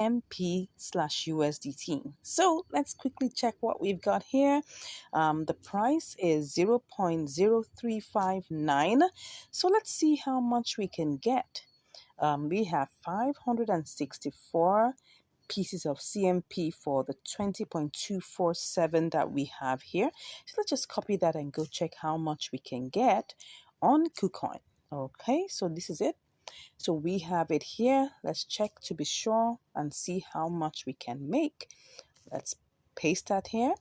MP/USDT. So let's quickly check what we've got here. The price is 0.0359. So let's see how much we can get. We have 564 pieces of CMP for the 20.247 that we have here. So let's just copy that and go check how much we can get on KuCoin. Okay, so this is it. So we have it here. Let's check to be sure and see how much we can make. Let's paste that here.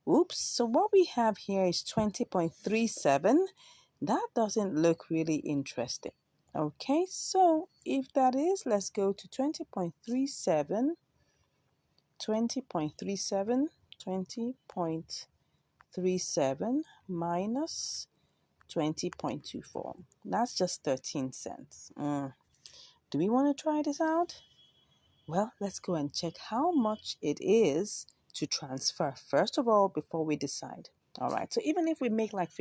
Oops, so what we have here is 20.37. That doesn't look really interesting. Okay, so if that is, let's go to 20.37, 20.37, 20.37 minus 20.24. That's just 13 cents. Do we want to try this out? Well, let's go and check how much it is to transfer first of all before we decide. All right, so even if we make like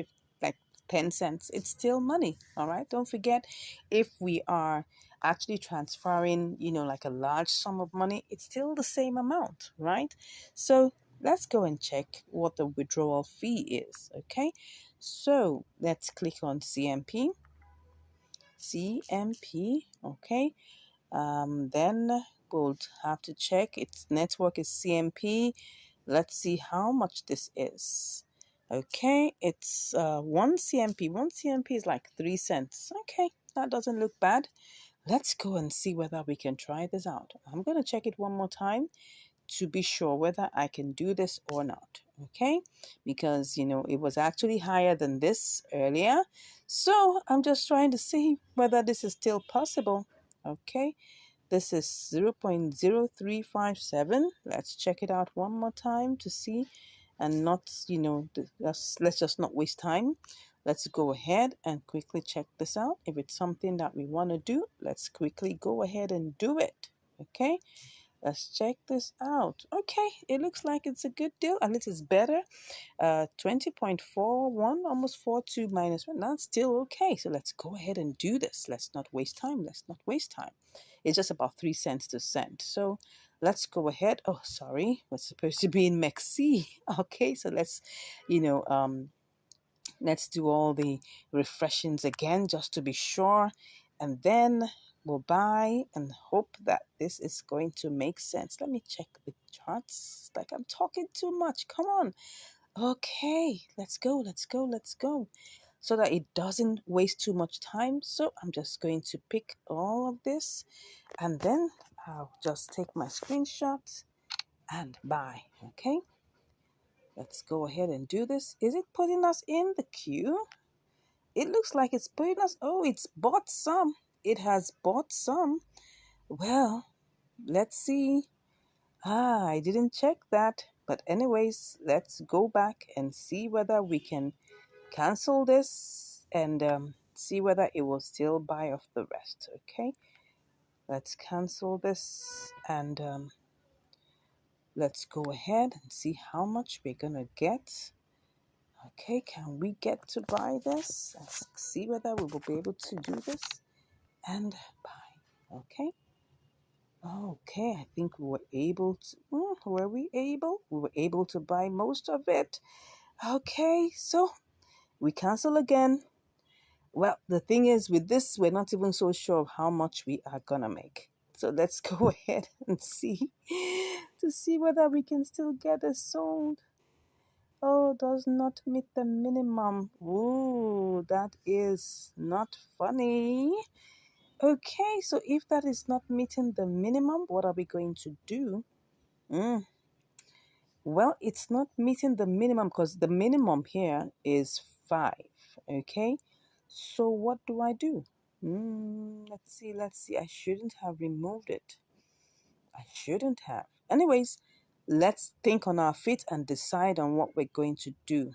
10 cents, it's still money. All right, don't forget, if we are actually transferring, like a large sum of money, it's still the same amount, right? So let's go and check what the withdrawal fee is. Okay, so let's click on CMP. Okay. Then we'll have to check its network is CMP. Let's see how much this is. Okay, it's 1 CMP. 1 CMP is like 3 cents. Okay, that doesn't look bad. Let's go and see whether we can try this out. I'm going to check it one more time to be sure whether I can do this or not. Okay, because it was actually higher than this earlier. So I'm just trying to see whether this is still possible. Okay, this is 0.0357. Let's check it out one more time to see, and not, let's just not waste time. Let's go ahead and quickly check this out. If it's something that we want to do, let's quickly go ahead and do it. Okay, let's check this out. Okay, it looks like it's a good deal. At least it's better. 20.41, almost 42 minus 1. That's still okay. So let's go ahead and do this. Let's not waste time. Let's not waste time. It's just about 3 cents to cent. So let's go ahead. Oh, sorry. We're supposed to be in MEXC. Okay, so let's, let's do all the refreshings again just to be sure. And then we'll buy and hope that this is going to make sense. Let me check the charts. It's like I'm talking too much. Come on. Okay, let's go. So that it doesn't waste too much time. So I'm just going to pick all of this, and then I'll just take my screenshots and buy. Okay, let's go ahead and do this. Is it putting us in the queue? It looks like it's putting us. Oh, it's bought some. It has bought some. Well, let's see. I didn't check that. But anyways, let's go back and see whether we can cancel this and see whether it will still buy off the rest. Okay, let's cancel this and let's go ahead and see how much we're gonna get. Okay, can we get to buy this? Let's see whether we will be able to do this and buy. Okay. Okay, I think we were able to. Were we able? We were able to buy most of it. Okay, so we cancel again. Well, the thing is, with this, we're not even so sure of how much we are gonna make. So let's go ahead and see to see whether we can still get it sold. Oh, does not meet the minimum. Ooh, that is not funny. Okay, so if that is not meeting the minimum, what are we going to do? Well, it's not meeting the minimum because the minimum here is 5. Okay, so what do I do? Let's see. I shouldn't have removed it. I shouldn't have. Anyways, let's think on our feet and decide on what we're going to do.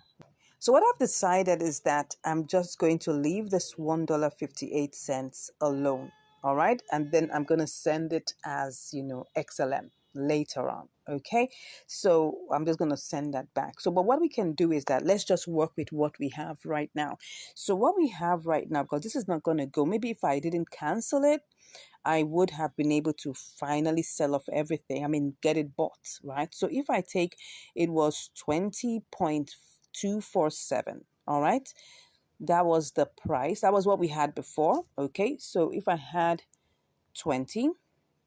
So what I've decided is that I'm just going to leave this $1.58 alone. All right. And then I'm going to send it as, XLM later on. Okay. So I'm just going to send that back. So, but what we can do is that let's just work with what we have right now. So what we have right now, because this is not going to go, maybe if I didn't cancel it, I would have been able to finally sell off everything. I mean, get it bought, right? So if I take, it was 20.247. All right. That was the price. That was what we had before. Okay. So if I had 20,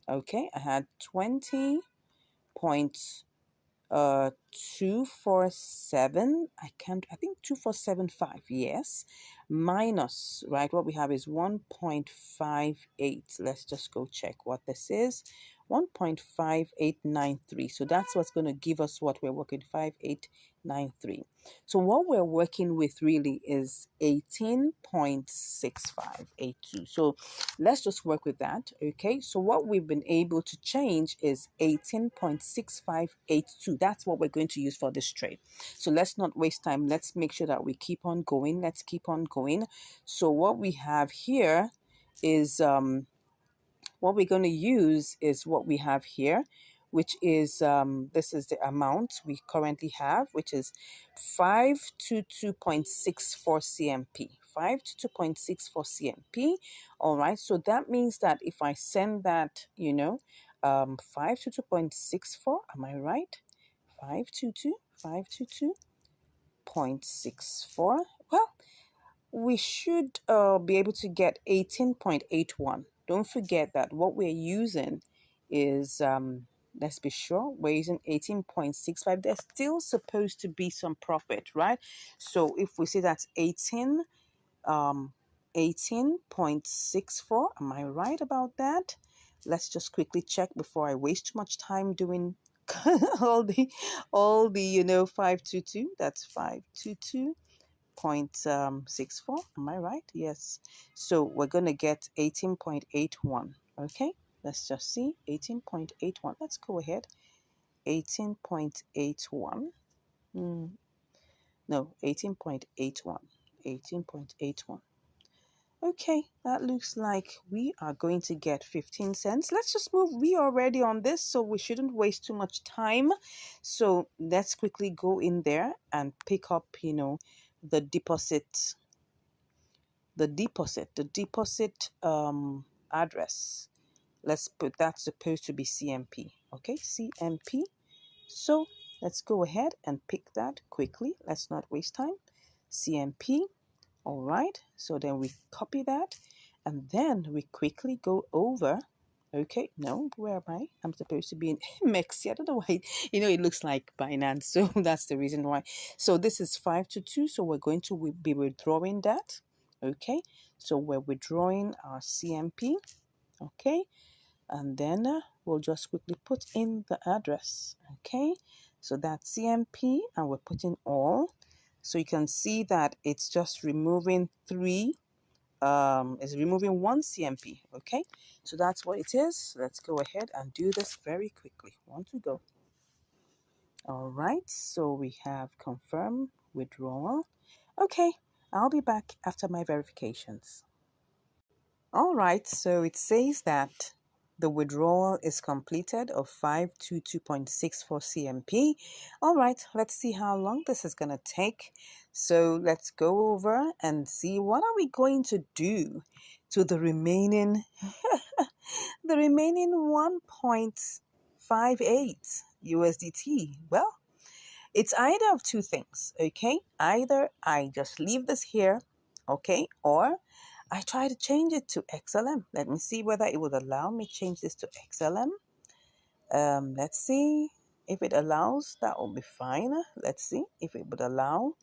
okay, I had 20.247. I think 2475, yes, minus, right, what we have is 1.58. Let's just go check what this is. 1.5893. So that's what's going to give us what we're working, 5893. So what we're working with really is 18.6582. So let's just work with that. Okay, so what we've been able to change is 18.6582. That's what we're going to use for this trade. So let's not waste time. Let's make sure that we keep on going. Let's keep on going. So what we have here is what we're going to use is what we have here, which is this is the amount we currently have, which is 522.64 CMP. 522.64 CMP. All right. So that means that if I send that, 522.64, am I right? 522.64. Well, we should be able to get 18.81. Don't forget that what we're using is, let's be sure, we're using 18.65. There's still supposed to be some profit, right? So if we say that's 18.64, am I right about that? Let's just quickly check before I waste too much time doing all the 522. That's 522.64. Am I right? Yes. So we're going to get 18.81. Okay. Let's just see. 18.81. Let's go ahead. 18.81. No, 18.81. 18.81. Okay, that looks like we are going to get 15 cents. Let's just move. We are already on this, so we shouldn't waste too much time. So let's quickly go in there and pick up, the deposit, the deposit address. Let's put that's supposed to be CMP. Okay, CMP. So let's go ahead and pick that quickly. Let's not waste time. CMP. All right, so then we copy that and then we quickly go over. Okay, no, where am I? I'm supposed to be in Mexi. I don't know why, it looks like Binance, so that's the reason why. So this is 522, so we're going to be withdrawing that. Okay, so we're withdrawing our CMP. Okay, and then we'll just quickly put in the address. Okay, so that's CMP and we're putting all. So you can see that it's just removing it's removing one CMP. Okay, so that's what it is. Let's go ahead and do this very quickly. One to go. All right, so we have confirm withdrawal. Okay, I'll be back after my verifications. All right, so it says that the withdrawal is completed of 522.64 CMP. All right, let's see how long this is going to take. So let's go over and see what are we going to do to the remaining the remaining 1.58 USDT. Well, it's either of two things, okay? Either I just leave this here, okay, or I try to change it to XLM. Let me see whether it would allow me change this to XLM. Let's see if it allows. That will be fine. Let's see if it would allow.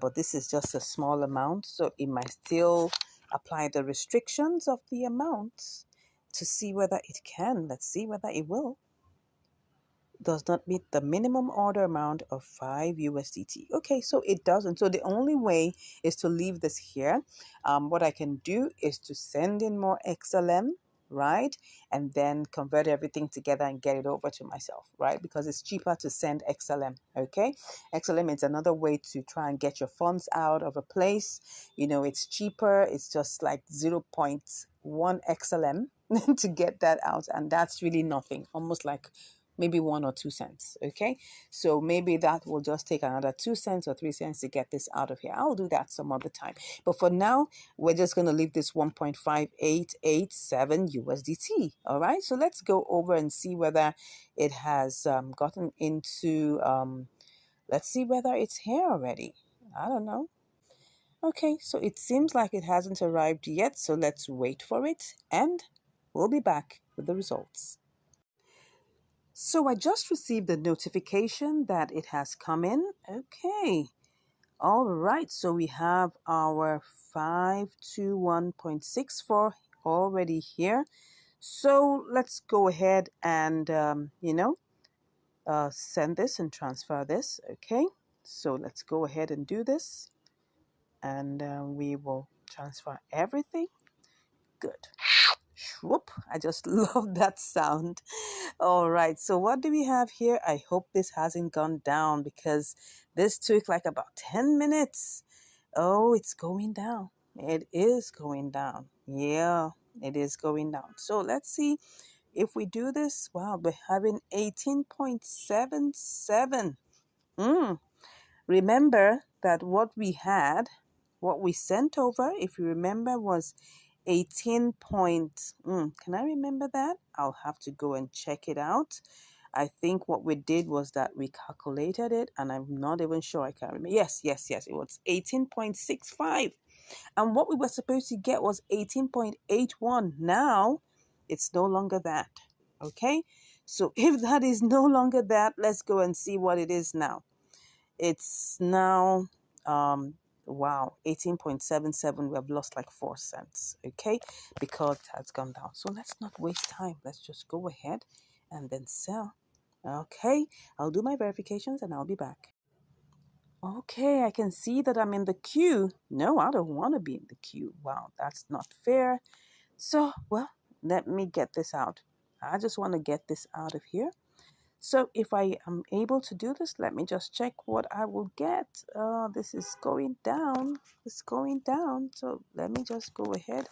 But this is just a small amount, so it might still apply the restrictions of the amount to see whether it can. Let's see whether it will. Does not meet the minimum order amount of 5 USDT. Okay, so it doesn't. So the only way is to leave this here. What I can do is to send in more XLM, right? And then convert everything together and get it over to myself, right? Because it's cheaper to send XLM, okay? XLM is another way to try and get your funds out of a place. You know, it's cheaper. It's just like zero point 0.1 XLM to get that out. And that's really nothing, almost like maybe 1 or 2 cents. Okay, so maybe that will just take another 2 cents or 3 cents to get this out of here. I'll do that some other time, but for now we're just going to leave this 1.5887 USDT. All right, so let's go over and see whether it has gotten into let's see whether it's here already. I don't know. Okay, so it seems like it hasn't arrived yet, so let's wait for it and we'll be back with the results. So I just received a notification that it has come in. Okay. All right. So we have our 521.64 already here. So let's go ahead and, send this and transfer this. Okay. So let's go ahead and do this. And we will transfer everything. Good. Whoop. I just love that sound. All right, so what do we have here? I hope this hasn't gone down because this took like about 10 minutes. Oh, it's going down. It is going down. Yeah, it is going down. So let's see if we do this. Wow, we're having 18.77. Remember that what we sent over, if you remember, was 18 point. Can I remember that? I'll have to go and check it out. I think what we did was that we calculated it, and I'm not even sure I can remember. Yes. It was 18.65. And what we were supposed to get was 18.81. Now, it's no longer that. Okay? So if that is no longer that, let's go and see what it is now. It's now, wow, 18.77. We have lost like 4 cents, okay, because it has gone down. So let's not waste time. Let's just go ahead and then sell. Okay, I'll do my verifications and I'll be back. Okay, I can see that I'm in the queue. No, I don't want to be in the queue. Wow, that's not fair. So, well, let me get this out. I just want to get this out of here. So if I am able to do this, let me just check what I will get. This is going down. It's going down. So let me just go ahead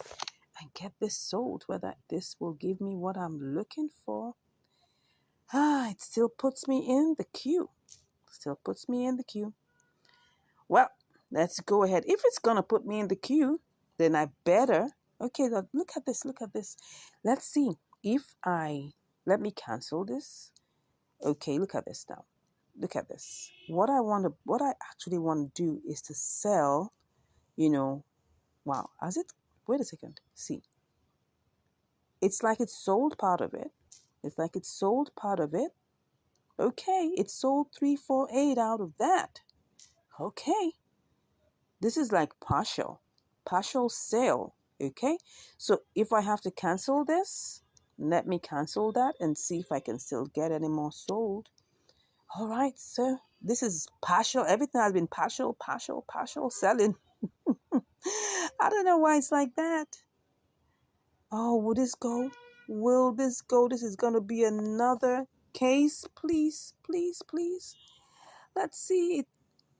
and get this sold, whether this will give me what I'm looking for. It still puts me in the queue. Still puts me in the queue. Well, let's go ahead. If it's going to put me in the queue, then I better. Okay, look at this. Look at this. Let's see if let me cancel this. Okay, look at this now. Look at this. What I actually want to do is to sell, wow, wait a second. See, it's like it's sold part of it. It's like it's sold part of it. Okay, it sold 348 out of that. Okay, this is like partial sale. Okay, so if I have to cancel this, let me cancel that and see if I can still get any more sold. All right, so this is partial. Everything has been partial selling. I don't know why it's like that. Oh, will this go? Will this go? This is going to be another case. Please. Let's see.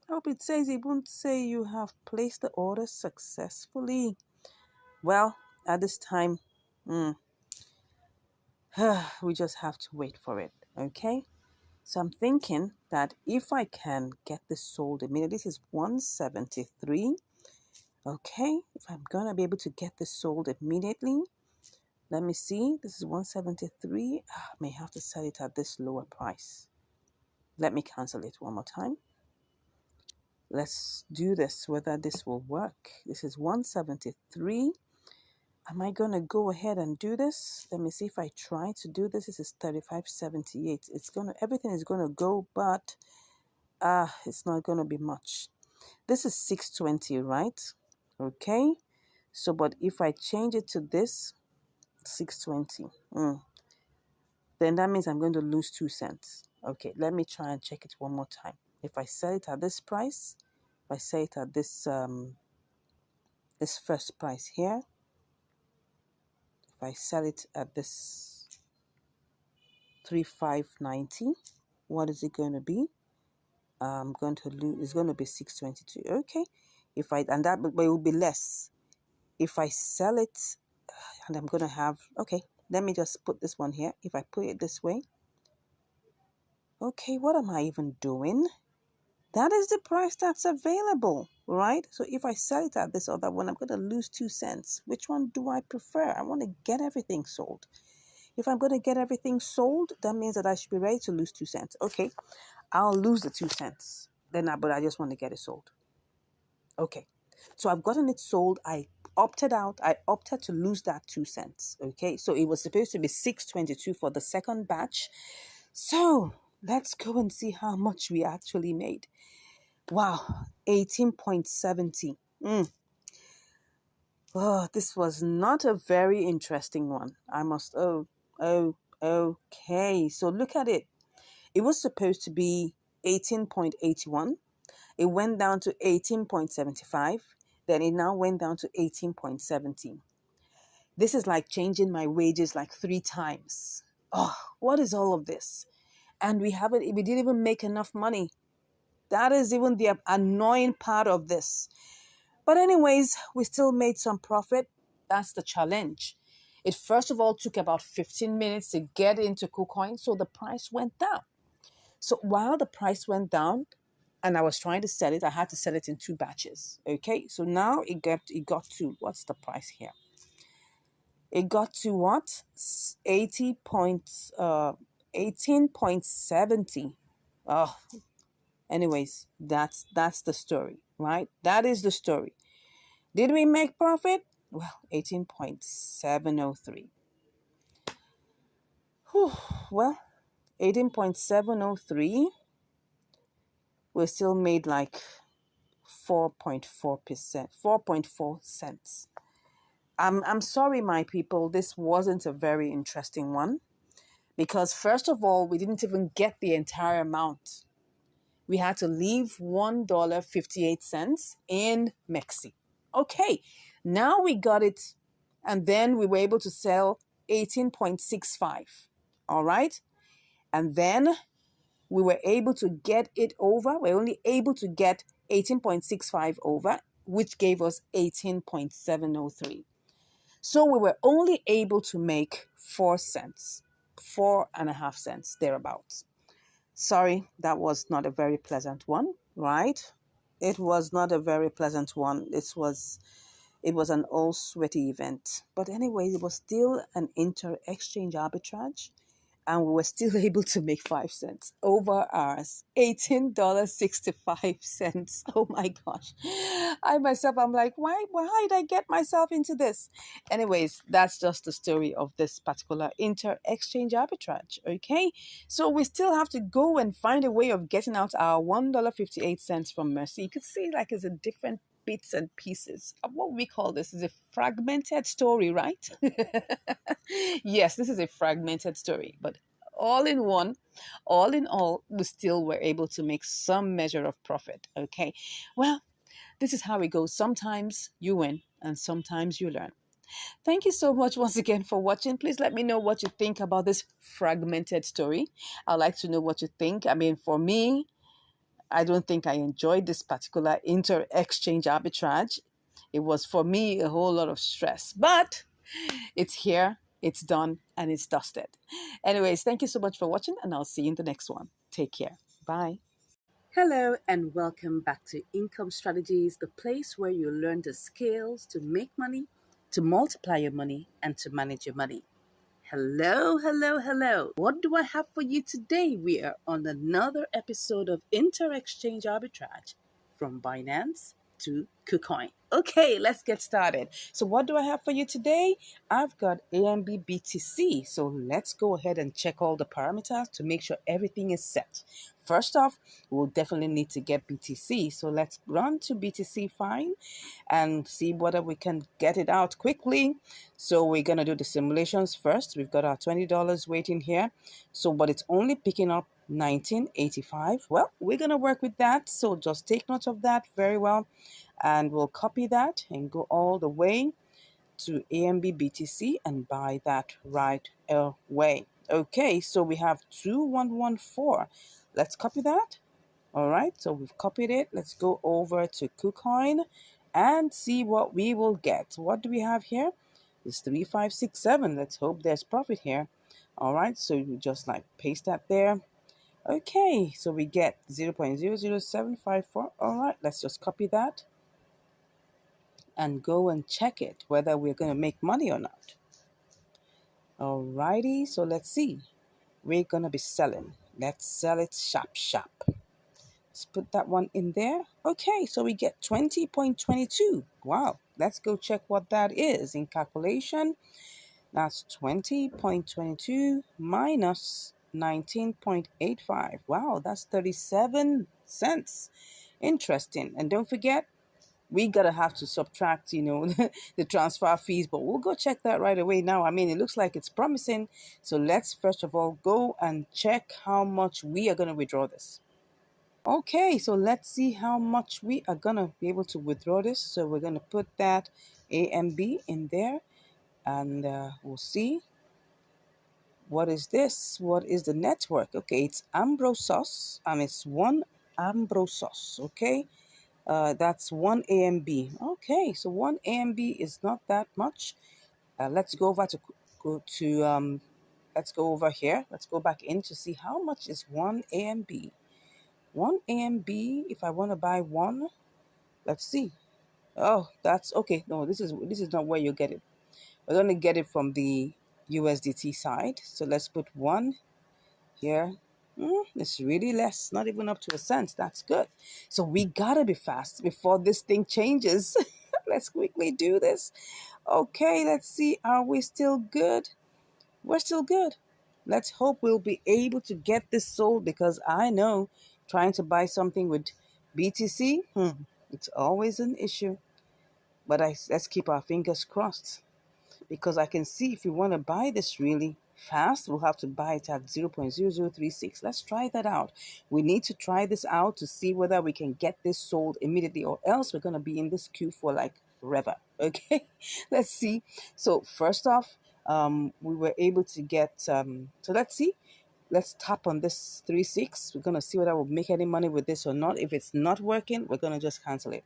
I hope it says it won't say you have placed the order successfully. Well, at this time, we just have to wait for it. Okay? So I'm thinking that if I can get this sold immediately, this is 173. Okay, if I'm going to be able to get this sold immediately, let me see. This is 173. I may have to sell it at this lower price. Let me cancel it one more time. Let's do this, whether this will work. This is 173. Am I going to go ahead and do this? Let me see if I try to do this. This is 35.78. Everything is going to go, but it's not going to be much. This is 620, right? Okay. So, but if I change it to this, 620, then that means I'm going to lose 2 cents. Okay, let me try and check it one more time. If I sell it at this price, if I sell it at this this first price here, If I sell it at this 3,590, what is it going to be? I'm going to lose. It's going to be 622. Okay. If I and that, but it will be less. If I sell it, and I'm going to have. Okay. Let me just put this one here. If I put it this way. Okay. What am I even doing? That is the price that's available, right? So if I sell it at this other one, I'm going to lose 2 cents. Which one do I prefer? I want to get everything sold. If I'm going to get everything sold, that means that I should be ready to lose 2 cents. Okay, I'll lose the 2 cents. But I just want to get it sold. Okay, so I've gotten it sold. I opted out. I opted to lose that 2 cents. Okay, so it was supposed to be 622 for the second batch. So let's go and see how much we actually made. Wow, 18.70. Oh, this was not a very interesting one. Okay. So look at it. It was supposed to be 18.81. It went down to 18.75. Then it now went down to 18.17. This is like changing my wages like 3 times. Oh, what is all of this? And we didn't even make enough money. That is even the annoying part of this. But anyways, we still made some profit. That's the challenge. It first of all took about 15 minutes to get into KuCoin, so the price went down. So while the price went down and I was trying to sell it, I had to sell it in 2 batches. Okay, so now it got to, what's the price here? It got to what? 18.70. Oh, anyways, that's the story, right? That is the story. Did we make profit? Well, 18.703. Well, 18.703. We still made like 4.4%, 4.4 cents. I'm sorry, my people. This wasn't a very interesting one because first of all, we didn't even get the entire amount. We had to leave $1.58 in Mexi. Okay, now we got it, and then we were able to sell 18.65. All right, and then we were able to get it over. We're only able to get 18.65 over, which gave us 18.703. So we were only able to make 4 cents, 4.5 cents thereabouts. Sorry, that was not a very pleasant one, right? It was not a very pleasant one. It was an all sweaty event. But anyways, it was still an inter-exchange arbitrage. And we were still able to make 5 cents over ours. $18.65. Oh my gosh. I'm like, why did I get myself into this? Anyways, that's just the story of this particular inter-exchange arbitrage. Okay. So we still have to go and find a way of getting out our $1.58 from Mercy. You could see like it's a different bits and pieces. What we call this is a fragmented story, right? Yes, this is a fragmented story, but all in all, we still were able to make some measure of profit. Okay, well, this is how it goes. Sometimes you win and sometimes you learn. Thank you so much once again for watching. Please let me know what you think about this fragmented story. I'd like to know what you think. I mean, for me, I don't think I enjoyed this particular inter-exchange arbitrage. It was, for me, a whole lot of stress. But it's here, it's done, and it's dusted. Anyways, thank you so much for watching, and I'll see you in the next one. Take care. Bye. Hello, and welcome back to Income Strategies, the place where you learn the skills to make money, to multiply your money, and to manage your money. Hello, hello, hello. What do I have for you today? We are on another episode of Inter-Exchange Arbitrage from Binance to KuCoin. Okay, let's get started. So what do I have for you today? I've got AMB BTC. So let's go ahead and check all the parameters to make sure everything is set. First off, we'll definitely need to get BTC. So let's run to BTC Fine and see whether we can get it out quickly. So we're going to do the simulations first. We've got our $20 waiting here. So, but it's only picking up 1985. Well, we're going to work with that. So just take note of that very well. And we'll copy that and go all the way to AMB BTC and buy that right away. Okay, so we have 2114. Let's copy that. All right, so we've copied it. Let's go over to KuCoin and see what we will get. What do we have here? It's 3567. Let's hope there's profit here. All right, so you just like paste that there. Okay, so we get 0.00754. All right, let's just copy that and go and check it, whether we're going to make money or not. Alrighty, so let's see. We're going to be selling. Let's sell it sharp, sharp. Let's put that one in there. Okay, so we get 20.22. Wow, let's go check what that is in calculation. That's 20.22 minus 19.85. Wow, that's 37 cents. Interesting. And don't forget, we gotta have to subtract, the transfer fees, but we'll go check that right away now. I mean, it looks like it's promising. So let's first of all go and check how much we are gonna withdraw this. Okay, so let's see how much we are gonna be able to withdraw this. So we're gonna put that AMB in there, and we'll see. What is this? What is the network? Okay, it's Ambrosos, and it's one Ambrosos. Okay, that's one AMB. Okay, so one AMB is not that much. Let's go over to let's go over here. Let's go back in to see how much is one AMB. One AMB. If I want to buy one, let's see. Oh, that's okay. No, this is not where you get it. We're gonna get it from the USDT side. So let's put one here. It's really less, not even up to a cent. That's good. So we gotta be fast before this thing changes. Let's quickly do this. Okay, let's see. Are we still good? We're still good. Let's hope we'll be able to get this sold, because I know trying to buy something with BTC, it's always an issue. But let's keep our fingers crossed, because I can see if we want to buy this really fast, we'll have to buy it at 0.0036. Let's try that out. We need to try this out to see whether we can get this sold immediately, or else we're going to be in this queue for like forever. Okay, let's see. So first off, we were able to get, so let's see. Let's tap on this 36. We're going to see whether we'll make any money with this or not. If it's not working, we're going to just cancel it.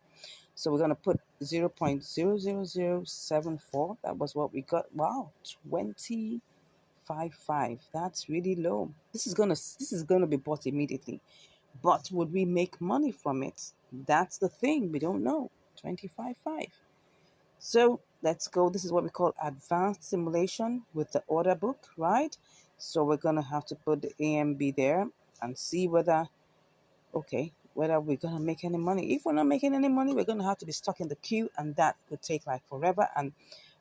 So we're going to put 0.00074. That was what we got. Wow, 20.55. That's really low. This is gonna be bought immediately. But would we make money from it? That's the thing. We don't know. 25.5. So let's go. This is what we call advanced simulation with the order book, right? So we're gonna have to put the AMB there and see whether whether we're going to make any money. If we're not making any money, we're going to have to be stuck in the queue, and that could take like forever. And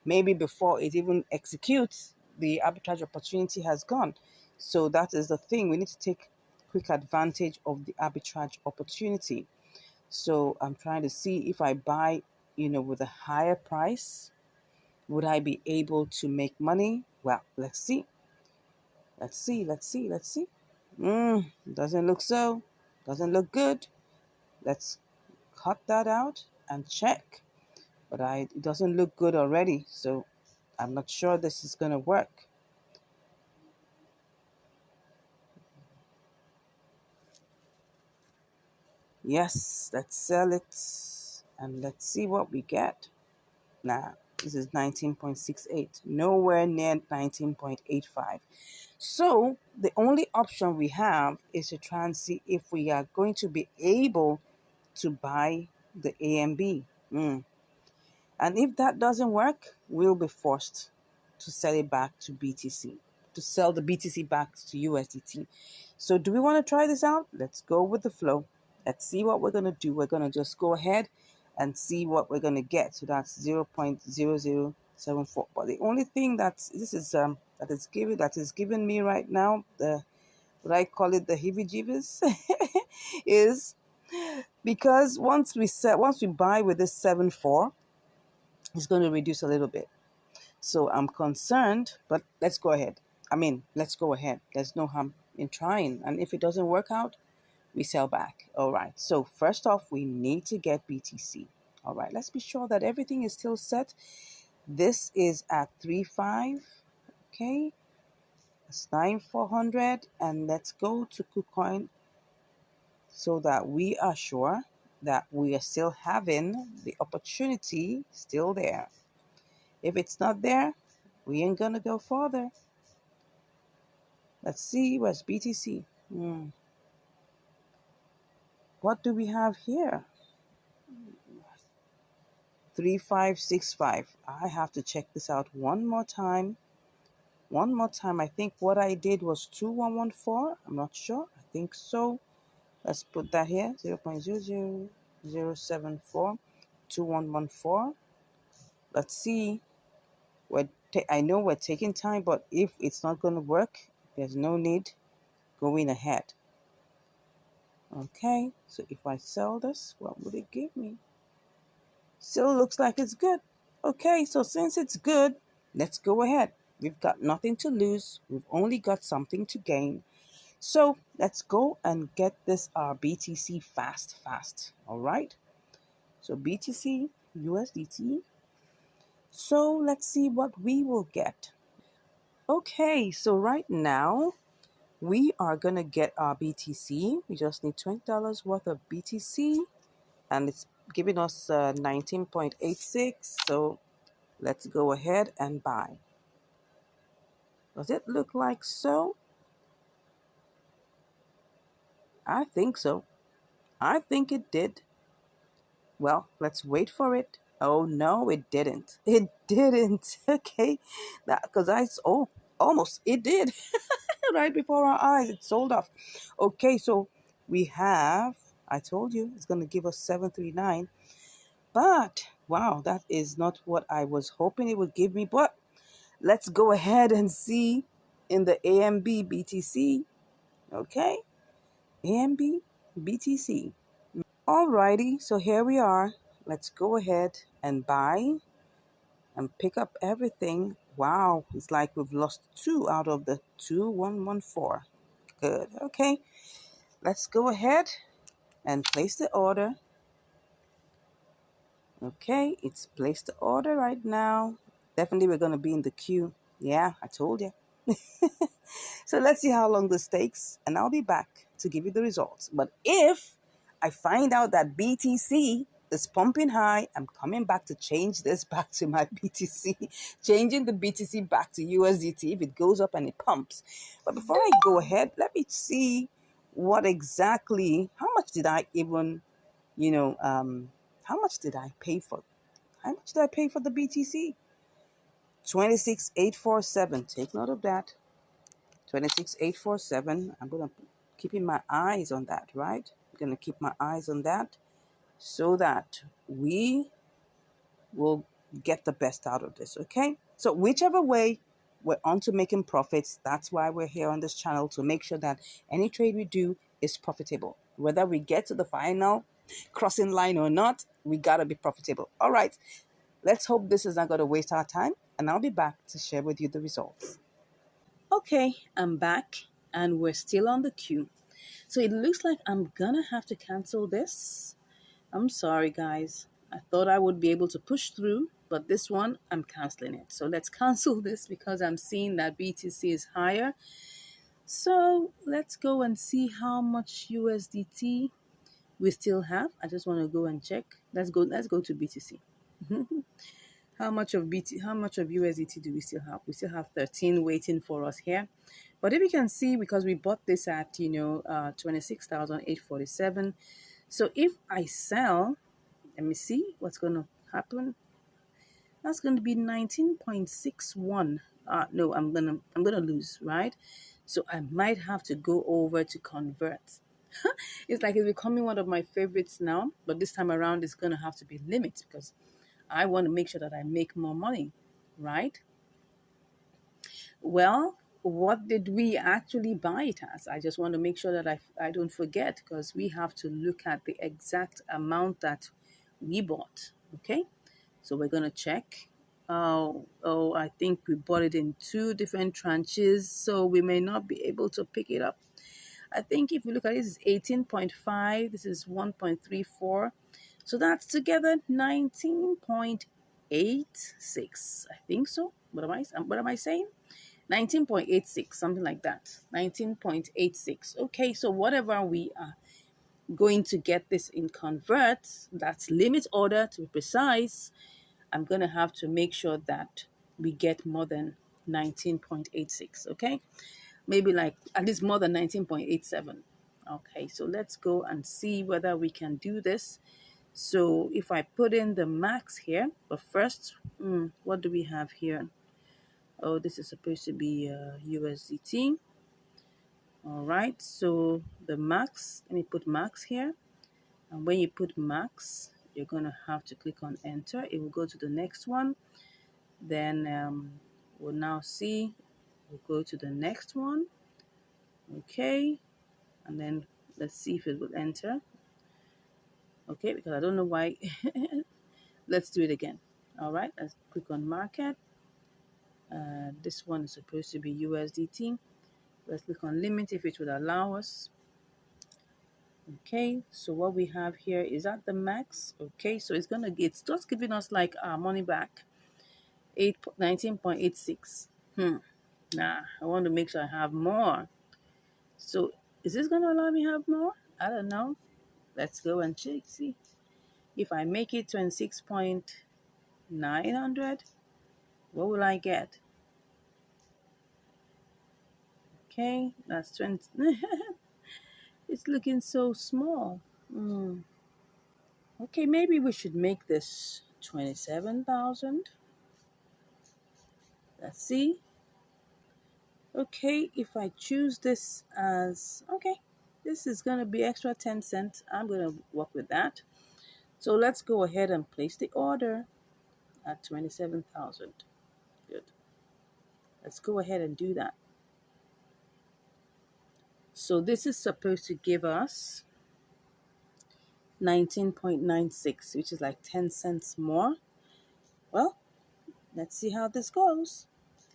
maybe before it even executes, the arbitrage opportunity has gone. So that is the thing. We need to take quick advantage of the arbitrage opportunity. So I'm trying to see if I buy, with a higher price, would I be able to make money? Well, let's see. Let's see. Doesn't look so. Doesn't look good. Let's cut that out and check. But it doesn't look good already, so I'm not sure this is going to work. Yes, let's sell it and let's see what we get. Nah, this is 19.68, nowhere near 19.85. So the only option we have is to try and see if we are going to be able to buy the AMB. And if that doesn't work, we'll be forced to sell it back to BTC, to sell the BTC back to USDT. So do we want to try this out? Let's go with the flow. Let's see what we're going to do. We're going to just go ahead and see what we're going to get. So that's 0.0074. But the only thing that is giving me right now, what I call it the heebie-jeebies, is because once we buy with this 7.4, it's going to reduce a little bit. So I'm concerned, but let's go ahead. Let's go ahead. There's no harm in trying. And if it doesn't work out, we sell back. All right. So first off, we need to get BTC. All right. Let's be sure that everything is still set. This is at 3.5. Okay, it's 9,400, and let's go to KuCoin so that we are sure that we are still having the opportunity still there. If it's not there, we ain't gonna go further. Let's see what's BTC. What do we have here? 3565. I have to check this out one more time. One more time. I think what I did was 2114. I'm not sure. I think so. Let's put that here. 0.00074. 2114. Let's see. I know we're taking time, but if it's not going to work, there's no need going ahead. Okay, so if I sell this, what would it give me? Still looks like it's good. Okay, so since it's good, let's go ahead. We've got nothing to lose. We've only got something to gain. So let's go and get this BTC fast. All right. So BTC, USDT. So let's see what we will get. Okay, so right now we are going to get our BTC. We just need $20 worth of BTC, and it's giving us 19.86. So let's go ahead and buy. Does it look like so? I think so. I think it did. Well, let's wait for it. Oh no, it didn't. It didn't. Okay, that because almost it did. Right before our eyes, it sold off. Okay, so we have. I told you it's gonna give us 739, but wow, that is not what I was hoping it would give me. But let's go ahead and see in the AMB BTC. Okay, AMB BTC. Alrighty, so here we are. Let's go ahead and buy and pick up everything. Wow, it's like we've lost 2 out of the 2114. Good. Okay, let's go ahead and place the order. Okay, it's placed the order right now. Definitely we're going to be in the queue. Yeah, I told you. So let's see how long this takes, and I'll be back to give you the results. But if I find out that BTC is pumping high, I'm coming back to change this back to my BTC, changing the BTC back to USDT if it goes up and it pumps. But before I go ahead, let me see what exactly, how much did I even, how much did I pay for? How much did I pay for the BTC? 26,847. Take note of that. 26,847. I'm gonna keeping my eyes on that, right? I'm gonna keep my eyes on that so that we will get the best out of this. Okay, so whichever way, we're on to making profits. That's why we're here on this channel, to make sure that any trade we do is profitable. Whether we get to the final crossing line or not, we gotta be profitable. All right, let's hope this is not gonna waste our time, and I'll be back to share with you the results. Okay, I'm back and we're still on the queue. So it looks like I'm gonna have to cancel this. I'm sorry, guys. I thought I would be able to push through, but this one, I'm canceling it. So let's cancel this because I'm seeing that BTC is higher. So let's go and see how much USDT we still have. I just want to go and check. Let's go to BTC. How much of USDT do we still have? We still have 13 waiting for us here. But if you can see, because we bought this at 26,847. So if I sell, let me see what's going to happen. That's going to be 19.61. No, I'm gonna lose, right? So I might have to go over to convert. It's like it's becoming one of my favorites now, but this time around it's gonna have to be limit because I want to make sure that I make more money, right? Well, what did we actually buy it as? I just want to make sure that I don't forget, because we have to look at the exact amount that we bought. Okay, so we're going to check. I think we bought it in 2 different tranches, so we may not be able to pick it up. I think if we look at it, this is 18.5, this is 1.34. So that's together 19.86. 19.86. I think so. What am I saying? 19.86, something like that. 19.86. Okay, so whatever we are going to get this in convert, that's limit order to be precise, I'm going to have to make sure that we get more than 19.86, okay? Maybe like at least more than 19.87. Okay, so let's go and see whether we can do this. So if I put in the max here, but first, what do we have here? Oh, this is supposed to be USDT. All right, so the max, let me put max here. And when you put max, you're going to have to click on enter. It will go to the next one. Then we'll now see, we'll go to the next one. Okay, and then let's see if it will enter. Okay, because I don't know why. Let's do it again. All right, let's click on market. This one is supposed to be USDT. Let's click on limit if it would allow us. Okay, so what we have here is at the max. Okay, so it's just giving us like our money back. 19.86. Nah, I want to make sure I have more. So is this gonna allow me to have more? I don't know. Let's go and check. See if I make it 26.900, what will I get? Okay, that's 20. It's looking so small. Okay, maybe we should make this 27,000. Let's see. Okay, if I choose this as, okay, this is going to be extra 10 cents. I'm going to work with that. So let's go ahead and place the order at 27,000. Good. Let's go ahead and do that. So this is supposed to give us 19.96, which is like 10 cents more. Well, let's see how this goes.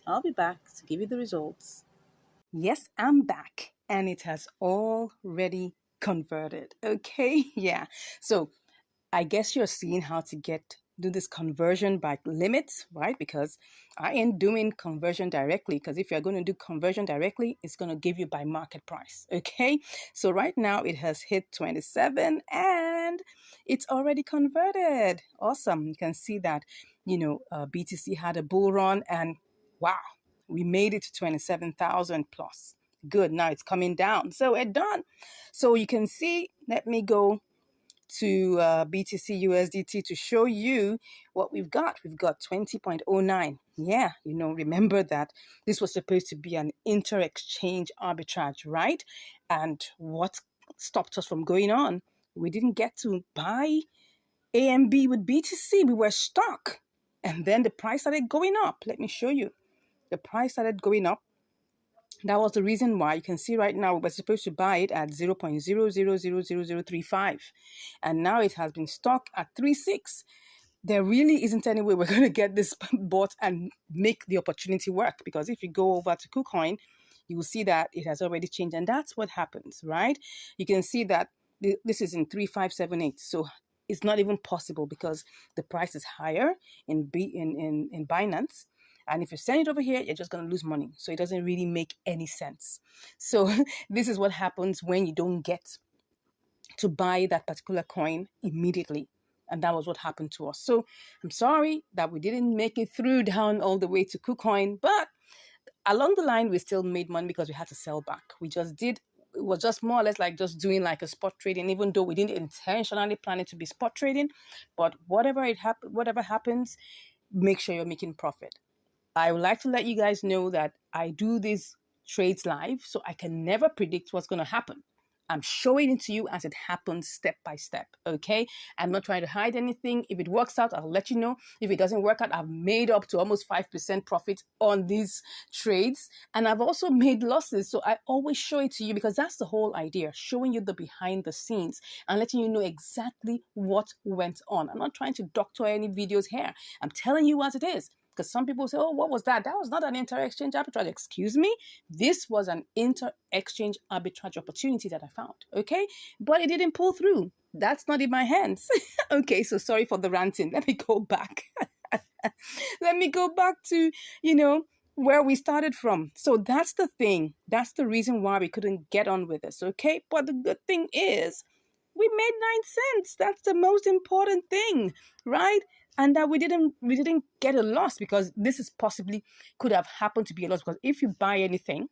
I'll be back to give you the results. Yes, I'm back and it has already converted. Okay, yeah. So I guess you're seeing how to do this conversion by limits, right? Because I ain't doing conversion directly, because if you're going to do conversion directly, it's going to give you by market price. Okay, so right now it has hit 27 and it's already converted. Awesome. You can see that, BTC had a bull run and wow, we made it to 27,000 plus. Good. Now it's coming down. So we're done. So you can see, let me go to BTC USDT to show you what we've got. We've got 20.09. Yeah, remember that this was supposed to be an inter-exchange arbitrage, right? And what stopped us from going on? We didn't get to buy AMB with BTC. We were stuck. And then the price started going up. Let me show you. The price started going up. That was the reason why you can see right now we were supposed to buy it at 0.000035, and now it has been stuck at 3.6. There really isn't any way we're going to get this bought and make the opportunity work, because if you go over to KuCoin, you will see that it has already changed, and that's what happens, right? You can see that this is in 3578, so it's not even possible because the price is higher in Binance. And if you send it over here, you're just going to lose money. So it doesn't really make any sense. So this is what happens when you don't get to buy that particular coin immediately. And that was what happened to us. So I'm sorry that we didn't make it through down all the way to KuCoin, but along the line, we still made money because we had to sell back. It was just more or less like just doing like a spot trading, even though we didn't intentionally plan it to be spot trading. But whatever happens, make sure you're making profit. I would like to let you guys know that I do these trades live, so I can never predict what's going to happen. I'm showing it to you as it happens step by step, okay? I'm not trying to hide anything. If it works out, I'll let you know. If it doesn't work out, I've made up to almost 5% profit on these trades. And I've also made losses, so I always show it to you because that's the whole idea, showing you the behind the scenes and letting you know exactly what went on. I'm not trying to doctor any videos here. I'm telling you as it is. Because some people say, oh, what was that? That was not an inter-exchange arbitrage. Excuse me? This was an inter-exchange arbitrage opportunity that I found, okay? But it didn't pull through. That's not in my hands. Okay, so sorry for the ranting. Let me go back. Let me go back to, you know, where we started from. So that's the thing. That's the reason why we couldn't get on with this, okay? But the good thing is we made 9 cents. That's the most important thing, right? And that we didn't get a loss, because this is possibly could have happened to be a loss, because if you buy anything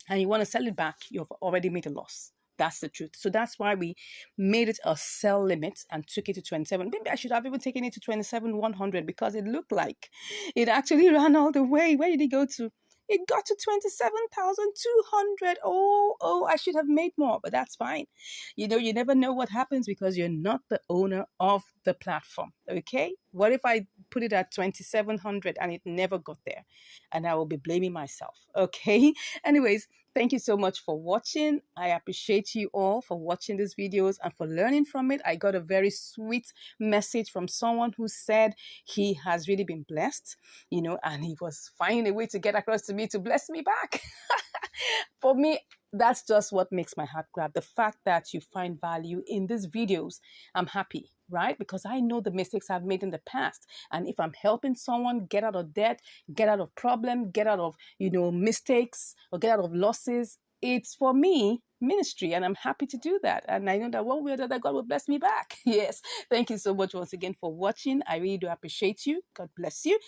and you want to sell it back, you've already made a loss. That's the truth. So that's why we made it a sell limit and took it to 27. Maybe I should have even taken it to 27,100, because it looked like it actually ran all the way. Where did it go to? It got to 27,200. Oh, I should have made more, but that's fine. You never know what happens, because you're not the owner of the platform. Okay? What if I put it at 2,700 and it never got there? And I will be blaming myself. Okay? Anyways, thank you so much for watching. I appreciate you all for watching these videos and for learning from it. I got a very sweet message from someone who said he has really been blessed, and he was finding a way to get across to me to bless me back. For me, that's just what makes my heart grab. The fact that you find value in these videos, I'm happy, right? Because I know the mistakes I've made in the past. And if I'm helping someone get out of debt, get out of problem, get out of, mistakes, or get out of losses, it's for me ministry, and I'm happy to do that. And I know that one way or the other, God will bless me back. Yes. Thank you so much once again for watching. I really do appreciate you. God bless you.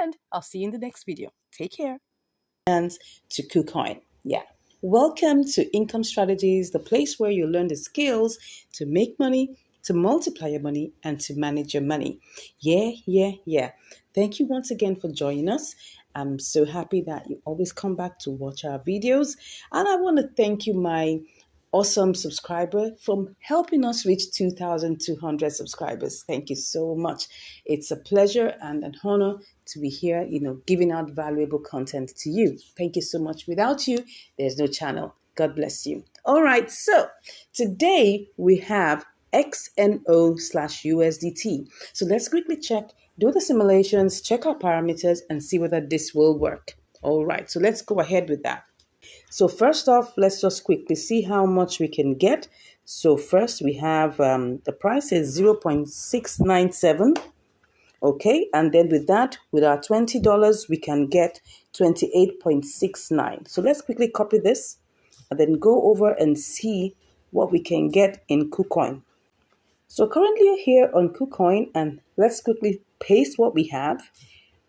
And I'll see you in the next video. Take care. And to KuCoin. Yeah. Welcome to Income Strategies, the place where you learn the skills to make money, to multiply your money, and to manage your money. Yeah. Thank you once again for joining us. I'm so happy that you always come back to watch our videos. And I want to thank you, my awesome subscriber, from helping us reach 2,200 subscribers. Thank you so much. It's a pleasure and an honor to be here, giving out valuable content to you. Thank you so much. Without you, there's no channel. God bless you. All right. So today we have XNO/USDT. So let's quickly check, do the simulations, check our parameters, and see whether this will work. All right. So let's go ahead with that. So first off, let's just quickly see how much we can get. So first we have the price is 0.697. Okay, and then with that, with our $20, we can get 28.69. So let's quickly copy this and then go over and see what we can get in KuCoin. So currently here on KuCoin, and let's quickly paste what we have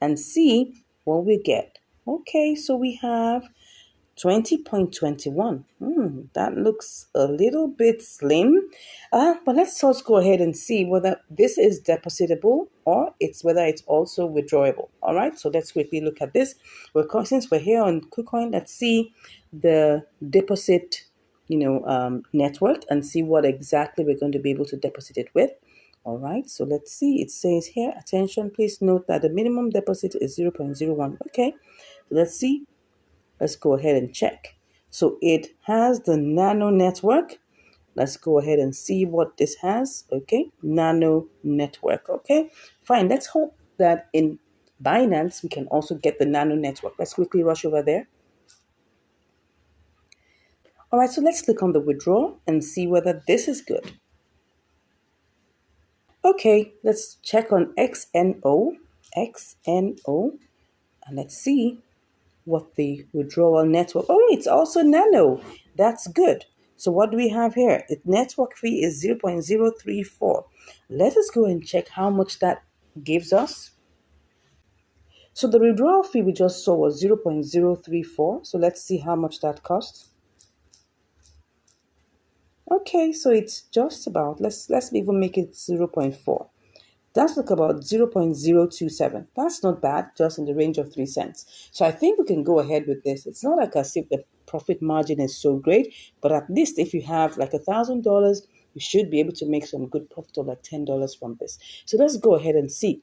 and see what we get. Okay, so we have 20.21. That looks a little bit slim. But let's just go ahead and see whether this is depositable or whether it's also withdrawable. All right, so let's quickly look at this. Since we're here on KuCoin, let's see the deposit, network, and see what exactly we're going to be able to deposit it with. All right, so let's see. It says here, attention, please note that the minimum deposit is 0.01. Okay, let's see. Let's go ahead and check. So it has the Nano network. Let's go ahead and see what this has. Okay, Nano network. Okay, fine. Let's hope that in Binance we can also get the Nano network. Let's quickly rush over there. All right, so let's click on the withdraw and see whether this is good. Okay, let's check on XNO, and let's see what the withdrawal network. Oh, it's also Nano. That's good. So what do we have here? The network fee is 0.034. Let us go and check how much that gives us. So the withdrawal fee we just saw was 0.034. So let's see how much that costs. Okay, so it's just about, let's even make it 0.4. That's like about 0.027. That's not bad, just in the range of 3 cents. So I think we can go ahead with this. It's not like as if the profit margin is so great, but at least if you have like $1,000, you should be able to make some good profit of like $10 from this. So let's go ahead and see.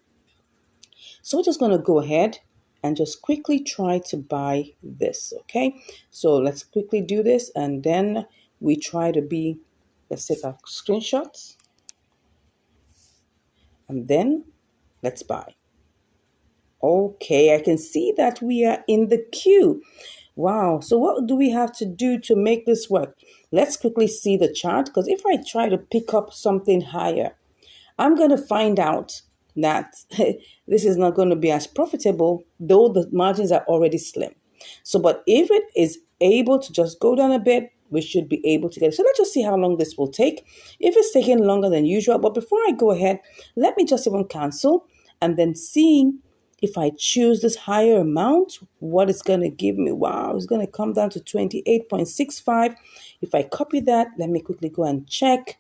So we're just going to go ahead and just quickly try to buy this, okay? So let's quickly do this, and then we try to be, let's take our screenshots. And then let's buy. Okay, I can see that we are in the queue. Wow, so what do we have to do to make this work? Let's quickly see the chart, because if I try to pick up something higher, I'm going to find out that this is not going to be as profitable, though the margins are already slim. So, but if it is able to just go down a bit, we should be able to get it. So let's just see how long this will take. If it's taking longer than usual, but before I go ahead, let me just even cancel and then seeing if I choose this higher amount, what it's going to give me. Wow, it's going to come down to 28.65. If I copy that, let me quickly go and check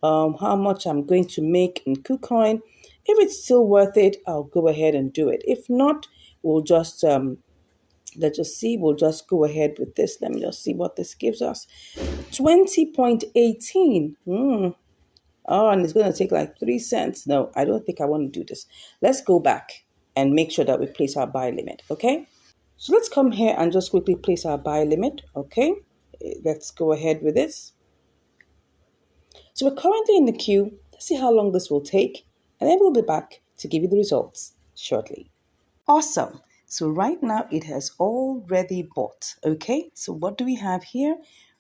how much I'm going to make in KuCoin. If it's still worth it, I'll go ahead and do it. If not, we'll just let's just see. We'll just go ahead with this. Let me just see what this gives us. 20.18. Oh, and it's going to take like 3 cents. No, I don't think I want to do this. Let's go back and make sure that we place our buy limit. Okay. So let's come here and just quickly place our buy limit. Okay. Let's go ahead with this. So we're currently in the queue. Let's see how long this will take, and then we'll be back to give you the results shortly. Awesome. So right now it has already bought. Okay, so what do we have here?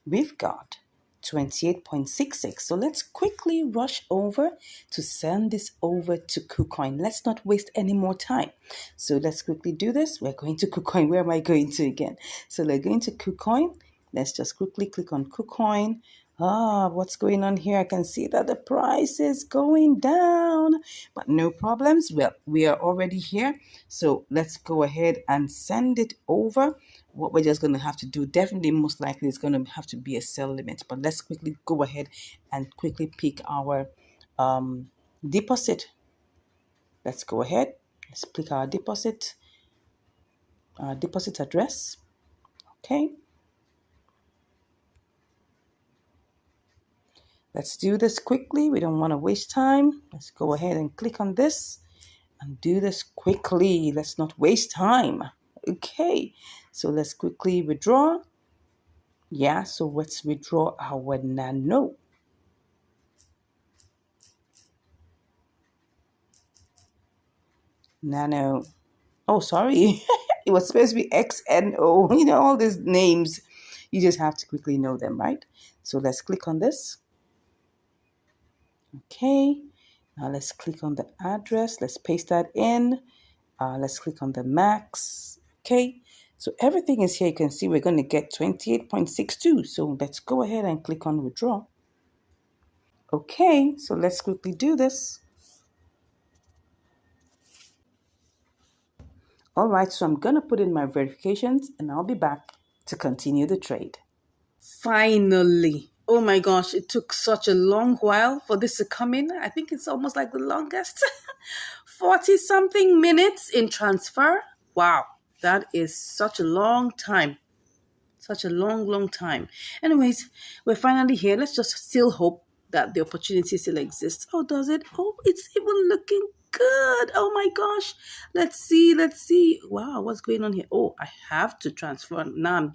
We've got 28.66. So let's quickly rush over to send this over to KuCoin. Let's not waste any more time. So let's quickly do this. We're going to KuCoin. Where am I going to again? So we're going to KuCoin. Let's just quickly click on KuCoin. What's going on here? I can see that the price is going down, but no problems. Well, we are already here. So let's go ahead and send it over. What we're just going to have to do, definitely most likely, is going to have to be a sell limit. But let's quickly go ahead and quickly pick our deposit. Let's go ahead. Let's pick our deposit address. Okay. Let's do this quickly. We don't want to waste time. Let's go ahead and click on this and do this quickly. Let's not waste time. Okay, so let's quickly withdraw. Yeah, so let's withdraw our nano. Nano. Oh, sorry. It was supposed to be XNO. You know, all these names. You just have to quickly know them, right? So let's click on this. Okay. Now let's click on the address. Let's paste that in. Let's click on the max. Okay. So everything is here. You can see we're going to get 28.62. So let's go ahead and click on withdraw. Okay. So let's quickly do this. All right. So I'm going to put in my verifications and I'll be back to continue the trade. Finally. Oh my gosh, it took such a long while for this to come in. I think it's almost like the longest 40 something minutes in transfer. Wow, that is such a long time. Such a long time. Anyways, we're finally here. Let's just still hope that the opportunity still exists. Oh, does it? Oh, it's even looking good. Oh my gosh. Let's see. Let's see. Wow, what's going on here? Oh, I have to transfer. Now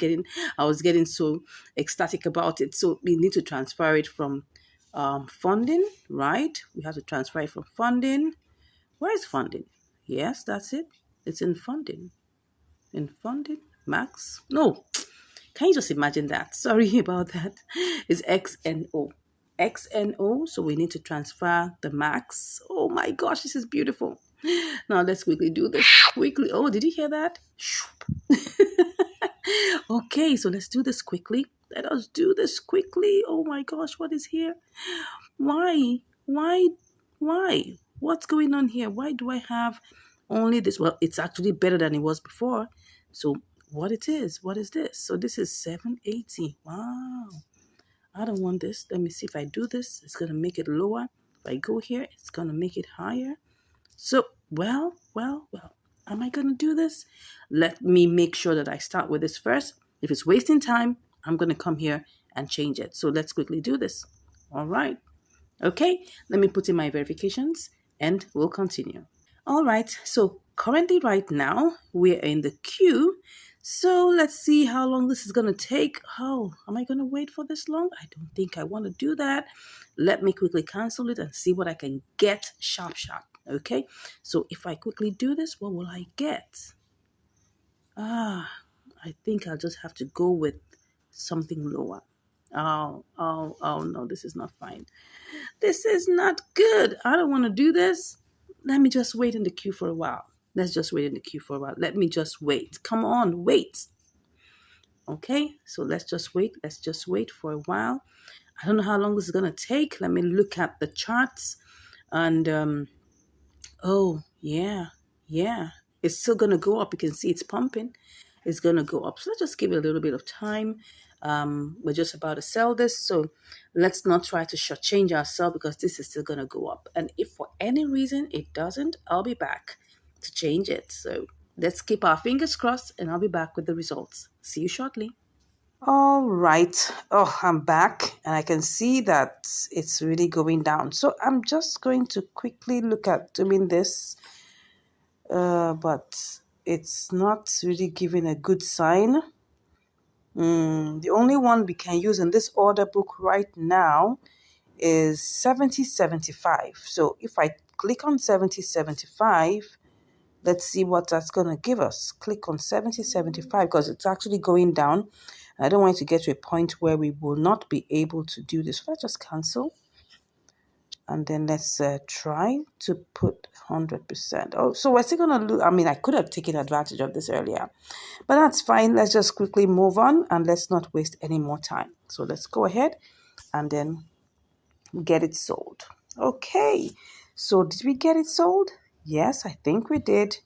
I was getting so ecstatic about it. So we need to transfer it from funding, right? We have to transfer it from funding. Where is funding? Yes, that's it. It's in funding. In funding? Max? No. Can you just imagine that? Sorry about that. It's XNO. XNO. So we need to transfer the max. Oh my gosh, this is beautiful. Now let's quickly do this quickly. Oh, did you hear that? Okay, so let's do this quickly. Let us do this quickly. Oh my gosh, what is here? Why? Why? Why? What's going on here? Why do I have only this? Well, it's actually better than it was before. So what it is? What is this? So this is 780. Wow. I don't want this. Let me see if I do this. It's going to make it lower. If I go here, it's going to make it higher. So, well. Am I going to do this? Let me make sure that I start with this first. If it's wasting time, I'm going to come here and change it. So let's quickly do this. All right. Okay, let me put in my verifications and we'll continue. All right, so currently right now we're in the queue. So let's see how long this is going to take. Oh, am I going to wait for this long? I don't think I want to do that. Let me quickly cancel it and see what I can get sharp. Okay, so if I quickly do this, what will I get? I think I'll just have to go with something lower. Oh no, this is not fine. This is not good. I don't want to do this. let me just wait in the queue for a while. Let's just wait in the queue for a while. Let me just wait. Come on, wait. Okay, so let's just wait. Let's just wait for a while. I don't know how long this is going to take. Let me look at the charts. And, oh, yeah, yeah. It's still going to go up. You can see it's pumping. It's going to go up. So let's just give it a little bit of time. We're just about to sell this. So let's not try to shortchange ourselves because this is still going to go up. And if for any reason it doesn't, I'll be back to change it. So let's keep our fingers crossed and I'll be back with the results. See you shortly. All right. Oh, I'm back and I can see that it's really going down. So I'm just going to quickly look at doing this, but it's not really giving a good sign. The only one we can use in this order book right now is 70.75. So if I click on 70.75, let's see what that's going to give us. Click on 70.75 because it's actually going down. I don't want it to get to a point where we will not be able to do this. Let's just cancel. And then let's try to put 100%. Oh, so we're still going to lose. I mean, I could have taken advantage of this earlier. But that's fine. Let's just quickly move on and let's not waste any more time. So let's go ahead and then get it sold. Okay. So did we get it sold? Yes, I think we did.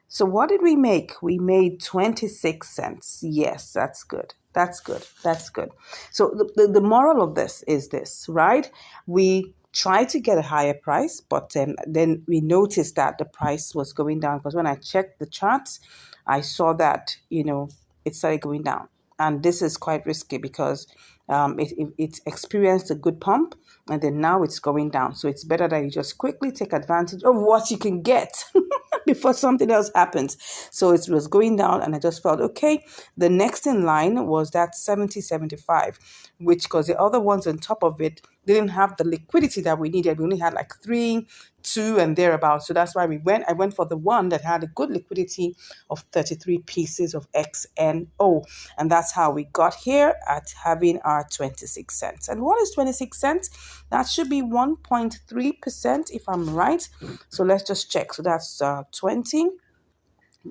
So what did we make? We made 26 cents. Yes, that's good. That's good. That's good. So the moral of this is this, right? We tried to get a higher price, but then we noticed that the price was going down because when I checked the charts, I saw that, it started going down. And this is quite risky because it experienced a good pump and then now it's going down. So it's better that you just quickly take advantage of what you can get before something else happens. So it was going down and I just felt, okay, the next in line was that 70.75, which because the other ones on top of it didn't have the liquidity that we needed. We only had like 3, 2 and thereabouts. So that's why I went for the one that had a good liquidity of 33 pieces of XNO. And that's how we got here at having our 26 cents. And what is 26 cents? That should be 1.3% if I'm right. So let's just check. So that's 20.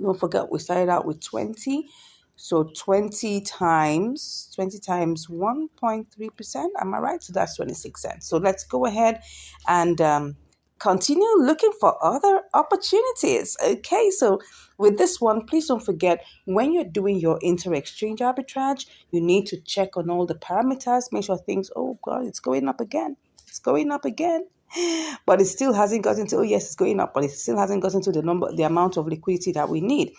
Don't forget we started out with 20. So 20 times 1.3%. Am I right? So that's 26 cents. So let's go ahead and continue looking for other opportunities. Okay, so with this one, please don't forget when you're doing your inter-exchange arbitrage, you need to check on all the parameters, make sure things, oh God, it's going up again. It's going up again. But it still hasn't gotten to, oh yes, it's going up, but it still hasn't gotten to the amount of liquidity that we need.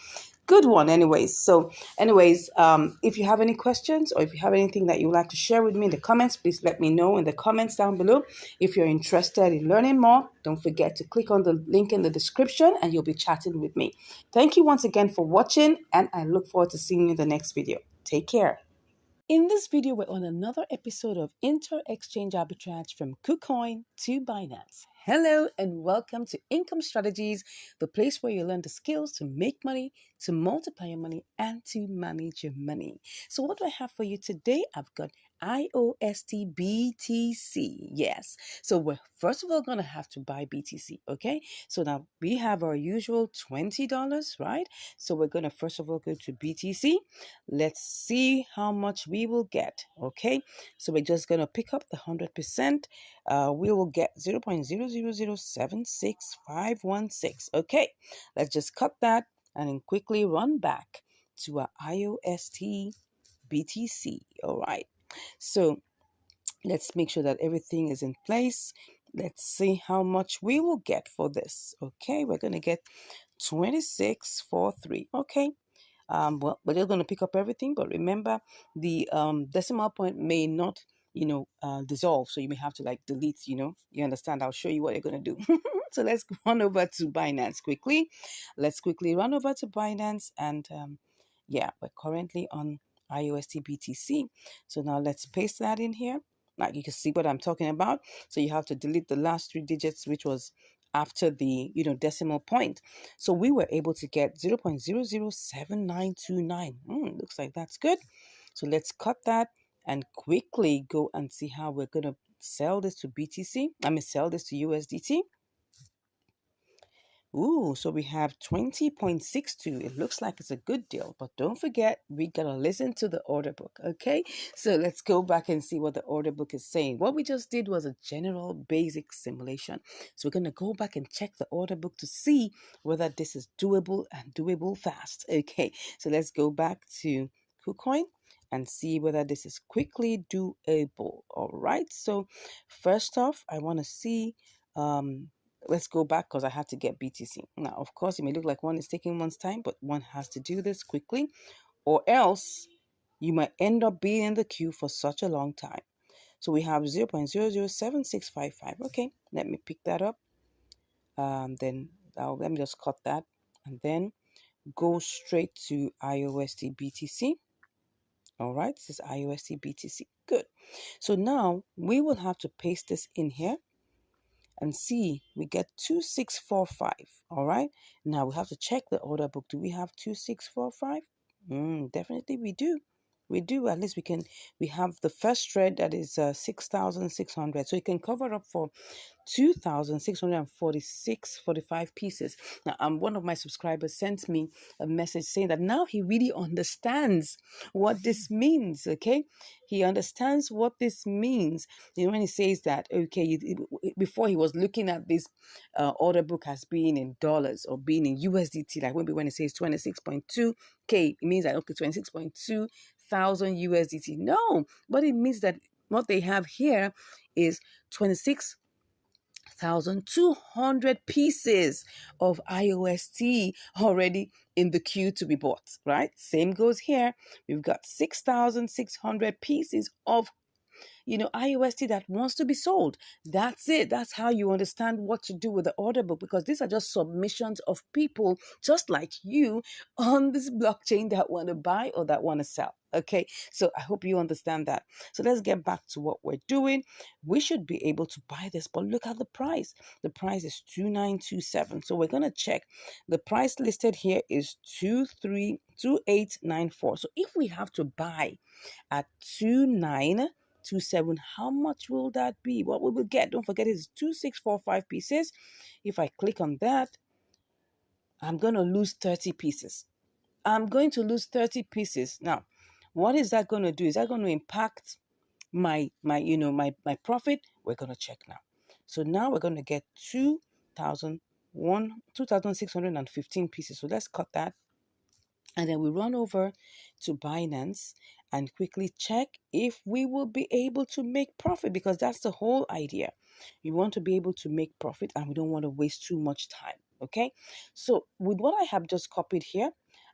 Good one, anyways. So, if you have any questions or if you have anything that you would like to share with me in the comments, please let me know in the comments down below. If you're interested in learning more, don't forget to click on the link in the description and you'll be chatting with me. Thank you once again for watching, and I look forward to seeing you in the next video. Take care. In this video, we're on another episode of Inter-Exchange Arbitrage from KuCoin to Binance. Hello and welcome to Income Strategies, the place where you learn the skills to make money, to multiply your money, and to manage your money. So what do I have for you today? I've got IOST BTC. Yes. So we're first of all going to have to buy BTC. Okay. So now we have our usual $20, right? So we're going to first of all go to BTC. Let's see how much we will get. Okay. So we're just going to pick up the 100%. We will get 0.000766516. Okay. Let's just cut that and then quickly run back to our IOST BTC. All right. So let's make sure that everything is in place. Let's see how much we will get for this. Okay, we're going to get 2643. Okay. Well, we're just going to pick up everything, but remember the decimal point may not, dissolve. So you may have to like delete, you understand. I'll show you what you're going to do. So let's run over to Binance quickly. Let's quickly run over to Binance and we're currently on IOST BTC. So now let's paste that in here. Like you can see what I'm talking about. So you have to delete the last 3 digits, which was after the decimal point. So we were able to get 0.007929. Looks like that's good. So let's cut that and quickly go and see how we're going to sell this to BTC. Sell this to USDT. Ooh, so we have 20.62. It looks like it's a good deal, but don't forget, we gotta listen to the order book, okay? So let's go back and see what the order book is saying. What we just did was a general basic simulation. So we're gonna go back and check the order book to see whether this is doable and doable fast. Okay, so let's go back to KuCoin and see whether this is quickly doable. All right, so first off, I wanna see um let's go back because I had to get BTC. Now, of course, it may look like one is taking one's time, but one has to do this quickly, or else you might end up being in the queue for such a long time. So we have 0.007655. Okay, let me pick that up. Then let me just cut that and then go straight to IOST BTC. All right, this is IOST BTC. Good. So now we will have to paste this in here and see we get 2645. All right, now we have to check the order book. Do we have 2645? Definitely we do. We do. At least we have the first thread that is 6,600, so it can cover up for 2,646.45 pieces. Now, one of my subscribers sent me a message saying that now he really understands what this means. Okay, he understands what this means. You know, when he says that, okay, before he was looking at this order book as being in dollars or being in USDT, like when it says 26.2K, it means that okay, 26.2 thousand USDT. No, but it means that what they have here is 26,200 pieces of IOST already in the queue to be bought, right? Same goes here. We've got 6,600 pieces of IOST that wants to be sold. That's it. That's how you understand what to do with the order book, because these are just submissions of people just like you on this blockchain that want to buy or that want to sell. Okay, so I hope you understand that. So let's get back to what we're doing. We should be able to buy this, but look at the price. The price is 2927. So we're going to check. The price listed here is 232894. So if we have to buy at 2927, how much will that be? What we will get, don't forget, is 2645 pieces. If I click on that, I'm going to lose 30 pieces. I'm going to lose 30 pieces. Now, what is that going to do? Is that going to impact my profit? We're going to check now. So now we're going to get 2,615 pieces. So let's cut that. And then we run over to Binance and quickly check if we will be able to make profit, because that's the whole idea. We want to be able to make profit and we don't want to waste too much time. Okay. So with what I have just copied here,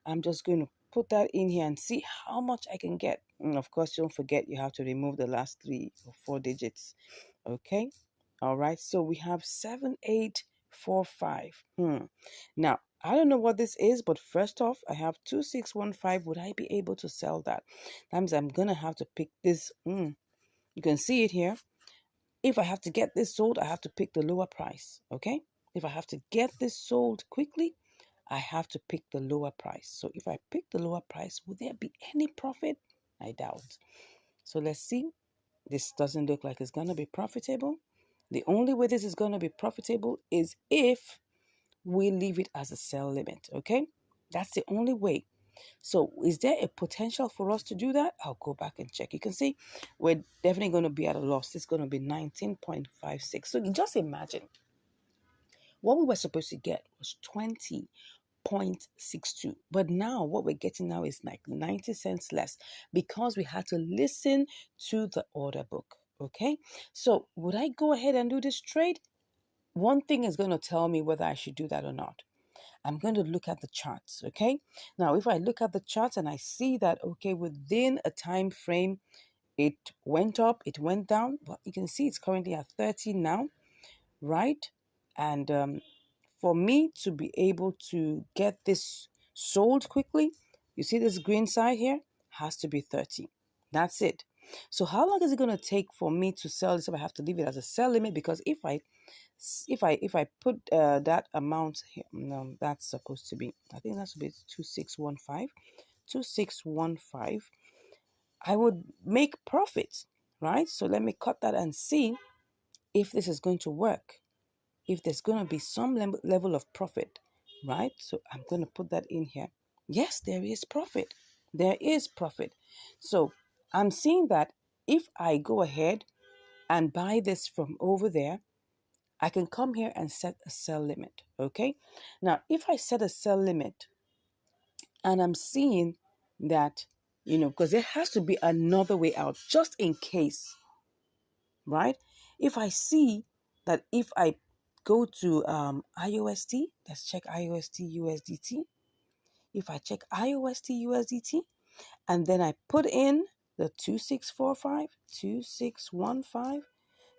I'm just going to put that in here and see how much I can get. And of course, don't forget you have to remove the last 3 or 4 digits. Okay. All right. So we have 7845. Now, I don't know what this is, but first off, I have 2615. Would I be able to sell that? That means I'm going to have to pick this. You can see it here. If I have to get this sold, I have to pick the lower price. Okay. If I have to get this sold quickly, I have to pick the lower price. So if I pick the lower price, will there be any profit? I doubt. So let's see. This doesn't look like it's going to be profitable. The only way this is going to be profitable is if we leave it as a sell limit. Okay, that's the only way. So is there a potential for us to do that? I'll go back and check. You can see we're definitely going to be at a loss. It's going to be 19.56. So just imagine what we were supposed to get was 20.62, but now what we're getting now is like 90 cents less because we had to listen to the order book. Okay, so would I go ahead and do this trade? One thing is going to tell me whether I should do that or not. I'm going to look at the charts. Okay, now if I look at the charts and I see that okay, within a time frame it went up, it went down, but you can see it's currently at 30 now, right? And for me to be able to get this sold quickly, you see this green side here has to be 30. That's it. So how long is it going to take for me to sell this if I have to leave it as a sell limit? Because if I put that amount here, no, that's supposed to be, I think that should be 2615. 2615. I would make profit, right? So let me cut that and see if this is going to work. if there's going to be some level of profit, right? So I'm going to put that in here. Yes, there is profit. There is profit. So I'm seeing that if I go ahead and buy this from over there, I can come here and set a sell limit. Okay. Now, if I set a sell limit and I'm seeing that, because there has to be another way out just in case, right? If I see that if I go to IOST, let's check IOST USDT. If I check IOST USDT and then I put in the 2645, 2615,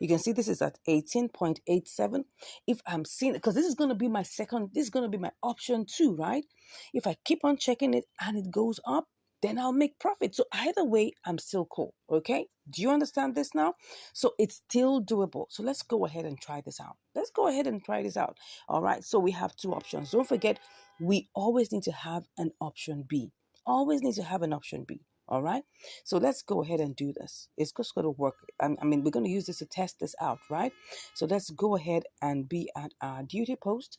you can see this is at 18.87. If I'm seeing, because this is going to be this is going to be my option too, right? If I keep on checking it and it goes up, then I'll make profit. So either way, I'm still cool. Okay. Do you understand this now? So it's still doable. So let's go ahead and try this out. Let's go ahead and try this out. All right. So we have two options. Don't forget, we always need to have an option B. Always need to have an option B. All right. So let's go ahead and do this. It's just going to work. We're going to use this to test this out, right? So let's go ahead and be at our duty post.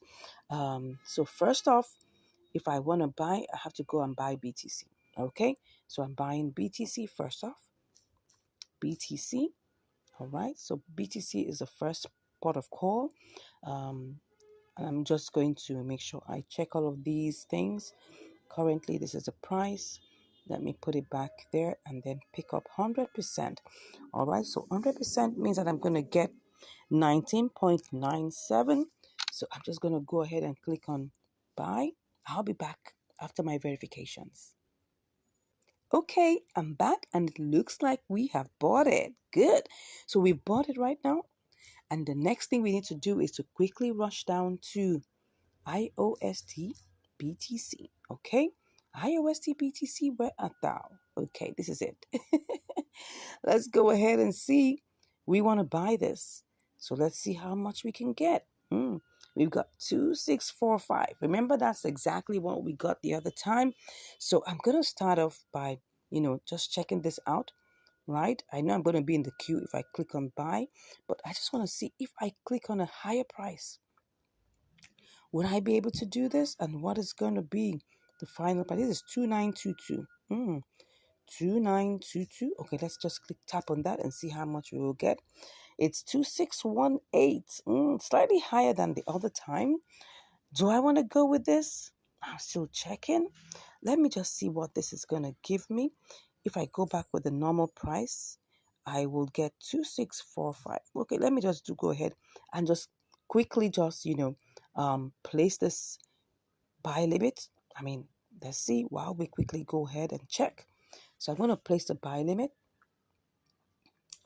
So first off, if I want to buy, I have to go and buy BTC. Okay. So I'm buying BTC first off. BTC. All right. So BTC is the first port of call. And I'm just going to make sure I check all of these things. Currently, this is the price. Let me put it back there and then pick up 100%. All right, so 100% means that I'm going to get 19.97. So I'm just going to go ahead and click on buy. I'll be back after my verifications. Okay, I'm back and it looks like we have bought it. Good. So we've bought it right now. And the next thing we need to do is to quickly rush down to IOST BTC. Okay, IOST BTC, where art thou? Okay, this is it. Let's go ahead and see. We want to buy this. So let's see how much we can get. We've got 2645. Remember, that's exactly what we got the other time. So I'm going to start off by, just checking this out, right? I know I'm going to be in the queue if I click on buy, but I just want to see if I click on a higher price. Would I be able to do this? And what is going to be the final price? This is 2922. 2922. Okay, let's just click tap on that and see how much we will get. It's 2618. Slightly higher than the other time. Do I want to go with this? I'm still checking. Let me just see what this is going to give me. If I go back with the normal price, I will get 2645. Okay, let me just go ahead and just quickly just, place this buy limit. Let's see while we quickly go ahead and check. So I'm going to place the buy limit.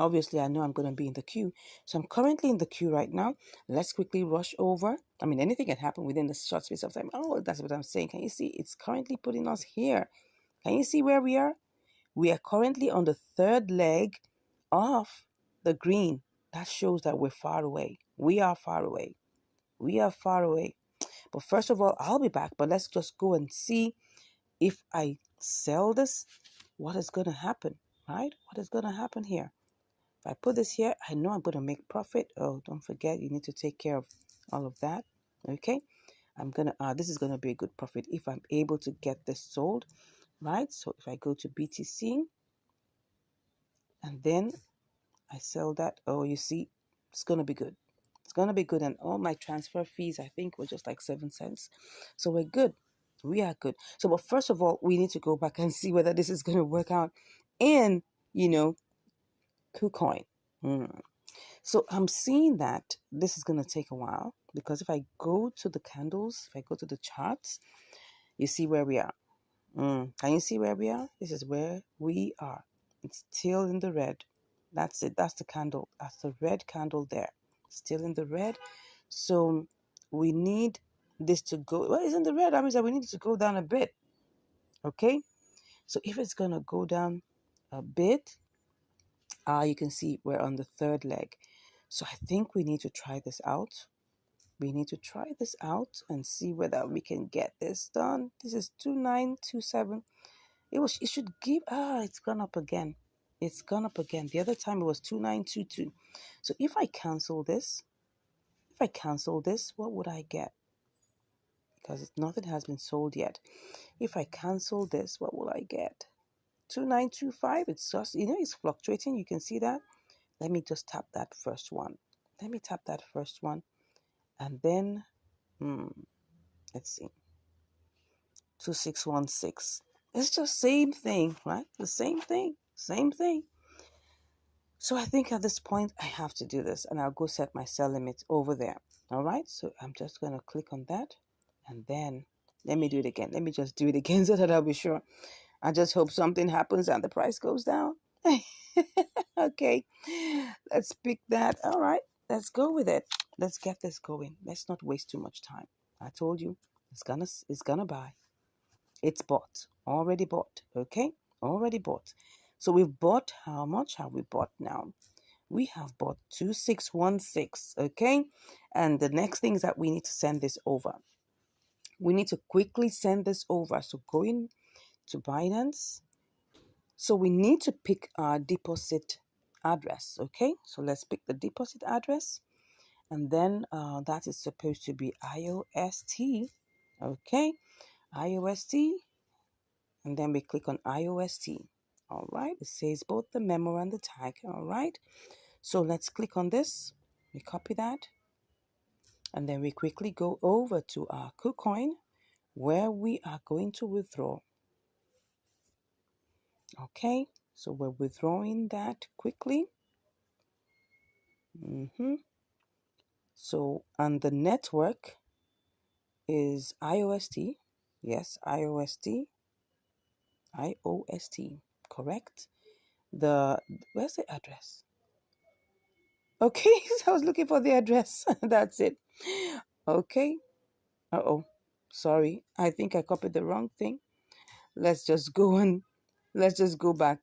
Obviously, I know I'm going to be in the queue. So I'm currently in the queue right now. Let's quickly rush over. Anything can happen within the short space of time. Oh, that's what I'm saying. Can you see? It's currently putting us here. Can you see where we are? We are currently on the third leg of the green. That shows that we're far away. We are far away. We are far away. But first of all, I'll be back. But let's just go and see if I sell this, what is going to happen, right? What is going to happen here? If I put this here, I know I'm going to make profit. Oh, don't forget, you need to take care of all of that. Okay. This is going to be a good profit if I'm able to get this sold, right? So if I go to BTC and then I sell that, oh, you see, it's going to be good. It's going to be good. And all my transfer fees, I think, were just like 7 cents. So we're good. We are good. So, but first of all, we need to go back and see whether this is going to work out in, KuCoin. So I'm seeing that this is going to take a while because if I go to the candles, if I go to the charts, you see where we are. Can you see where we are? This is where we are. It's still in the red. That's it. That's the candle. That's the red candle there. Still in the red. So we need this to go. Well, it's in the red. That means that we need it to go down a bit. Okay. So if it's going to go down a bit, you can see we're on the third leg. So I think we need to try this out. We need to try this out and see whether we can get this done. This is 2927. It should give, it's gone up again. It's gone up again. The other time it was 2922. So if I cancel this, If I cancel this, what would I get? Because nothing has been sold yet. If I cancel this, what will I get? 2925. It's just, it's fluctuating. You can see that. Let me just tap that first one. Let me tap that first one. And then, let's see. 2616. It's just same thing, right? The same thing. Same thing. So I think at this point, I have to do this. And I'll go set my sell limit over there. All right. So I'm just going to click on that. And then let me do it again. Let me just do it again so that I'll be sure. I just hope something happens and the price goes down. Okay, let's pick that. All right, let's go with it. Let's get this going. Let's not waste too much time. I told you, it's gonna buy. It's bought. Already bought. Okay, already bought. So we've bought. How much have we bought now? We have bought 2616. Okay, and the next thing is that we need to send this over. We need to quickly send this over. So going to Binance. So we need to pick our deposit address. Okay, so let's pick the deposit address, and then that is supposed to be IOST. Okay, IOST, and then we click on IOST. All right, it says both the memo and the tag. All right, so let's click on this. We copy that, and then we quickly go over to our KuCoin where we are going to withdraw. Okay, so we're withdrawing that quickly. So, and the network is IOST. Yes, IOST. IOST. Correct. Where's the address? Okay, so I was looking for the address. That's it. Okay. Uh-oh. Sorry. I think I copied the wrong thing. Let's just go back.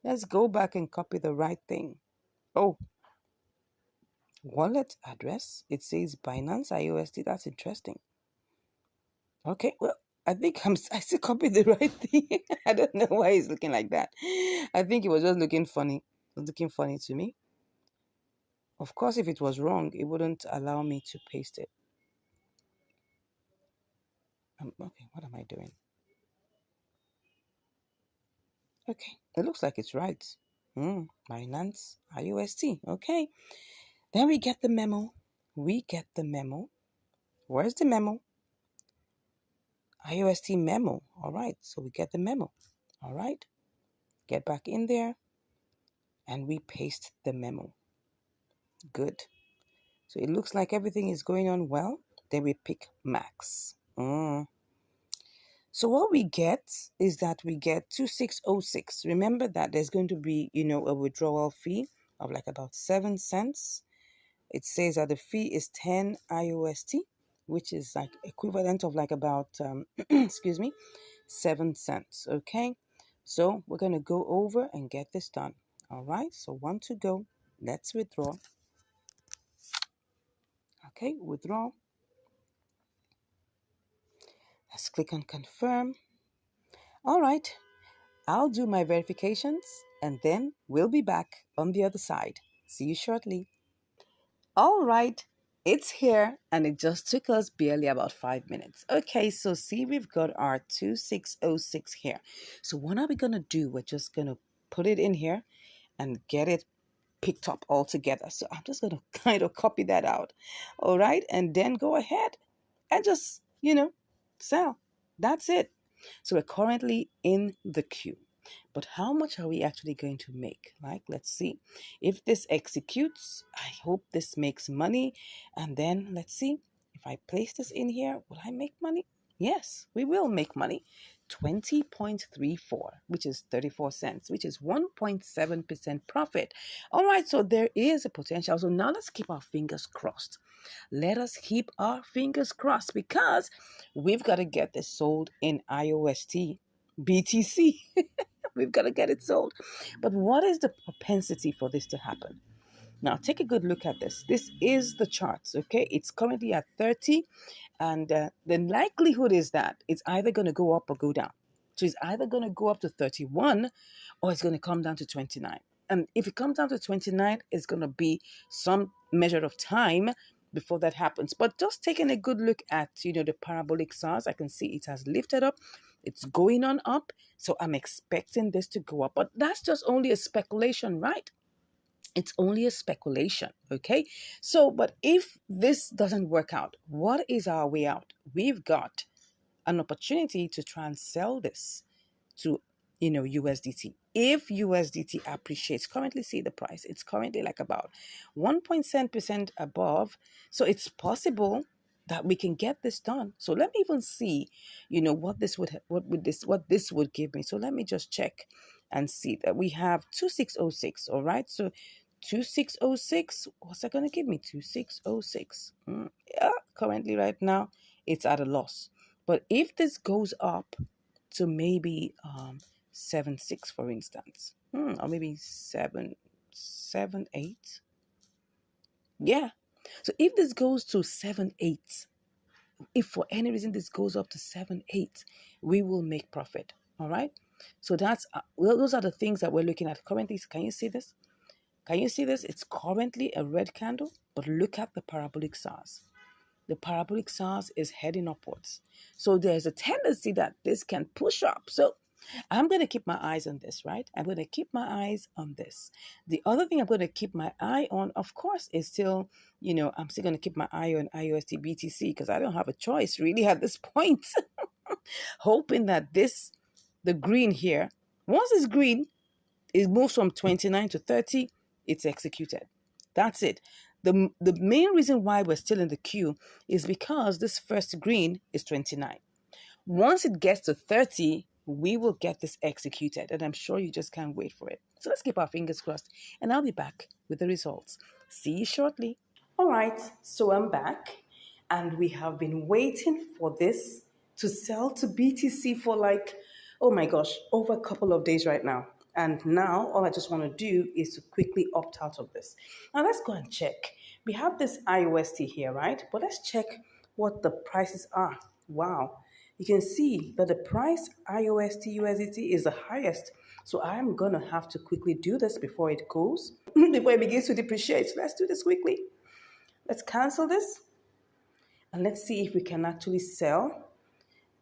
Let's go back and copy the right thing. Oh, wallet address. It says Binance IOST. That's interesting. Okay, well, I still copied the right thing. I don't know why it's looking like that. I think it was just looking funny. It was looking funny to me. Of course, if it was wrong, it wouldn't allow me to paste it. Okay, what am I doing? Okay, it looks like it's right. Binance IUST. Okay, then we get the memo. We get the memo. Where's the memo? IUST memo. All right, so we get the memo. All right, get back in there and we paste the memo. Good. So it looks like everything is going on well. Then we pick max. So what we get is that we get 2606. Remember that there's going to be, a withdrawal fee of like about 7 cents. It says that the fee is 10 IOST, which is like equivalent of like about, excuse me, 7 cents. Okay. So we're going to go over and get this done. All right. So one to go. Let's withdraw. Okay. Withdraw. Let's click on confirm. All right, I'll do my verifications and then we'll be back on the other side. See you shortly. All right, it's here and it just took us barely about 5 minutes. Okay, so see, we've got our 2606 here. So what are we going to do? We're just going to put it in here and get it picked up all together. So I'm just going to kind of copy that out. All right, and then go ahead and just, sell. That's it. So we're currently in the queue. But how much are we actually going to make? Like, let's see. If this executes, I hope this makes money. And then let's see. If I place this in here, will I make money? Yes, we will make money. 20.34, which is 34 cents, which is 1.7% profit. All right, so there is a potential. So now let's keep our fingers crossed. Let us keep our fingers crossed because we've got to get this sold in IOST BTC. We've got to get it sold. But what is the propensity for this to happen? Now, take a good look at this. This is the charts, okay? It's currently at 30, and the likelihood is that it's either going to go up or go down. So it's either going to go up to 31 or it's going to come down to 29. And if it comes down to 29, it's going to be some measure of time before that happens. But just taking a good look at, the parabolic SARS, I can see it has lifted up. It's going on up. So I'm expecting this to go up. But that's just only a speculation, right? It's only a speculation, okay? So, but if this doesn't work out, what is our way out? We've got an opportunity to try and sell this to USDT. If USDT appreciates, currently see the price, it's currently like about 1.7% above. So it's possible that we can get this done. So let me even see, what this would give me. So let me just check and see that we have 2606. All right. So 2606, what's that going to give me? 2606. Yeah, currently right now it's at a loss. But if this goes up to maybe 7.6, for instance, or maybe 7.8. Yeah. So if this goes to 7.8, if for any reason this goes up to 7.8, we will make profit. All right. So those are the things that we're looking at currently. Can you see this? Can you see this? It's currently a red candle, but look at the parabolic SARS. The parabolic SARS is heading upwards. So there's a tendency that this can push up. So I'm going to keep my eyes on this, right? I'm going to keep my eyes on this. The other thing I'm going to keep my eye on, of course, is still, I'm still going to keep my eye on IUSD BTC because I don't have a choice really at this point. Hoping that the green here, once it's green, it moves from 29 to 30, it's executed. That's it. The main reason why we're still in the queue is because this first green is 29. Once it gets to 30, we will get this executed, and I'm sure you just can't wait for it. So let's keep our fingers crossed, and I'll be back with the results. See you shortly. All right, so I'm back, and we have been waiting for this to sell to BTC for like, oh my gosh, over a couple of days right now. And now all I just want to do is to quickly opt out of this. Now let's go and check. We have this IOST here, right? But let's check what the prices are. Wow. You can see that the price IOST USDT is the highest. So I'm going to have to quickly do this before it goes, before it begins to depreciate. So let's do this quickly. Let's cancel this. And let's see if we can actually sell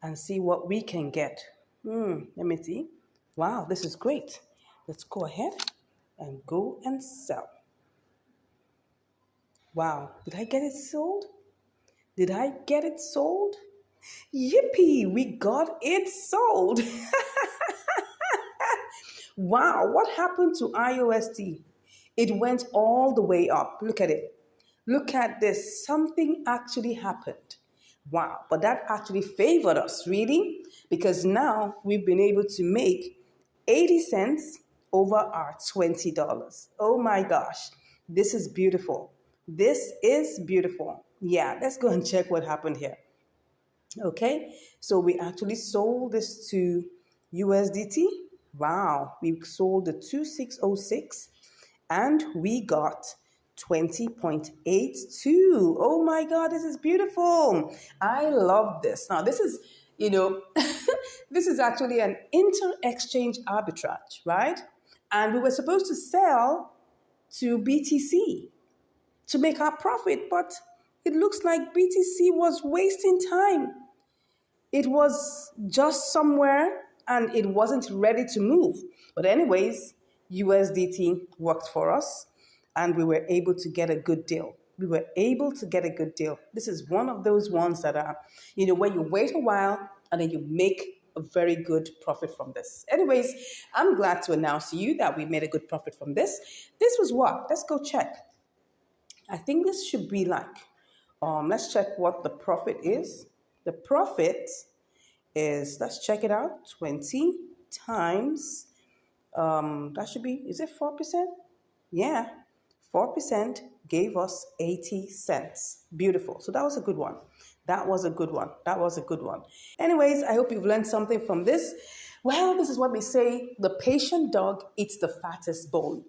and see what we can get. Let me see. Wow, this is great. Let's go ahead and go and sell. Wow, did I get it sold? Did I get it sold? Yippee, we got it sold. Wow, what happened to IOST? It went all the way up. Look at it. Look at this. Something actually happened. Wow, but that actually favored us, really, because now we've been able to make 80 cents over our $20. Oh my gosh, this is beautiful. This is beautiful. Yeah, let's go and check what happened here. Okay, so we actually sold this to USDT. Wow, we sold the 2606 and we got 20.82. Oh my God, this is beautiful. I love this. Now, this is, this is actually an inter-exchange arbitrage, right? And we were supposed to sell to BTC to make our profit, but it looks like BTC was wasting time. It was just somewhere and it wasn't ready to move. But anyways, USDT worked for us and we were able to get a good deal. We were able to get a good deal. This is one of those ones that are, where you wait a while and then you make a very good profit from this. Anyways, I'm glad to announce to you that we made a good profit from this. This was what? Let's go check. I think this should be like, let's check what the profit is. The profit is, let's check it out, 20 times, that should be, is it 4%? Yeah, 4% gave us 80 cents. Beautiful. So that was a good one. That was a good one. That was a good one. Anyways, I hope you've learned something from this. Well, this is what we say, the patient dog eats the fattest bone.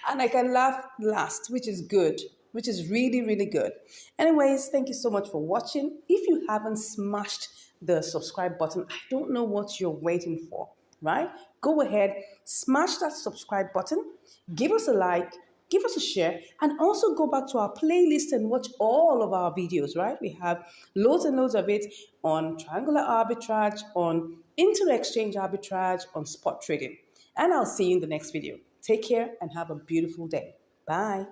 And I can laugh last, which is good, which is really, really good. Anyways, thank you so much for watching. If you haven't smashed the subscribe button, I don't know what you're waiting for, right? Go ahead, smash that subscribe button, give us a like, give us a share, and also go back to our playlist and watch all of our videos, right? We have loads and loads of it on triangular arbitrage, on inter-exchange arbitrage, on spot trading. And I'll see you in the next video. Take care and have a beautiful day. Bye.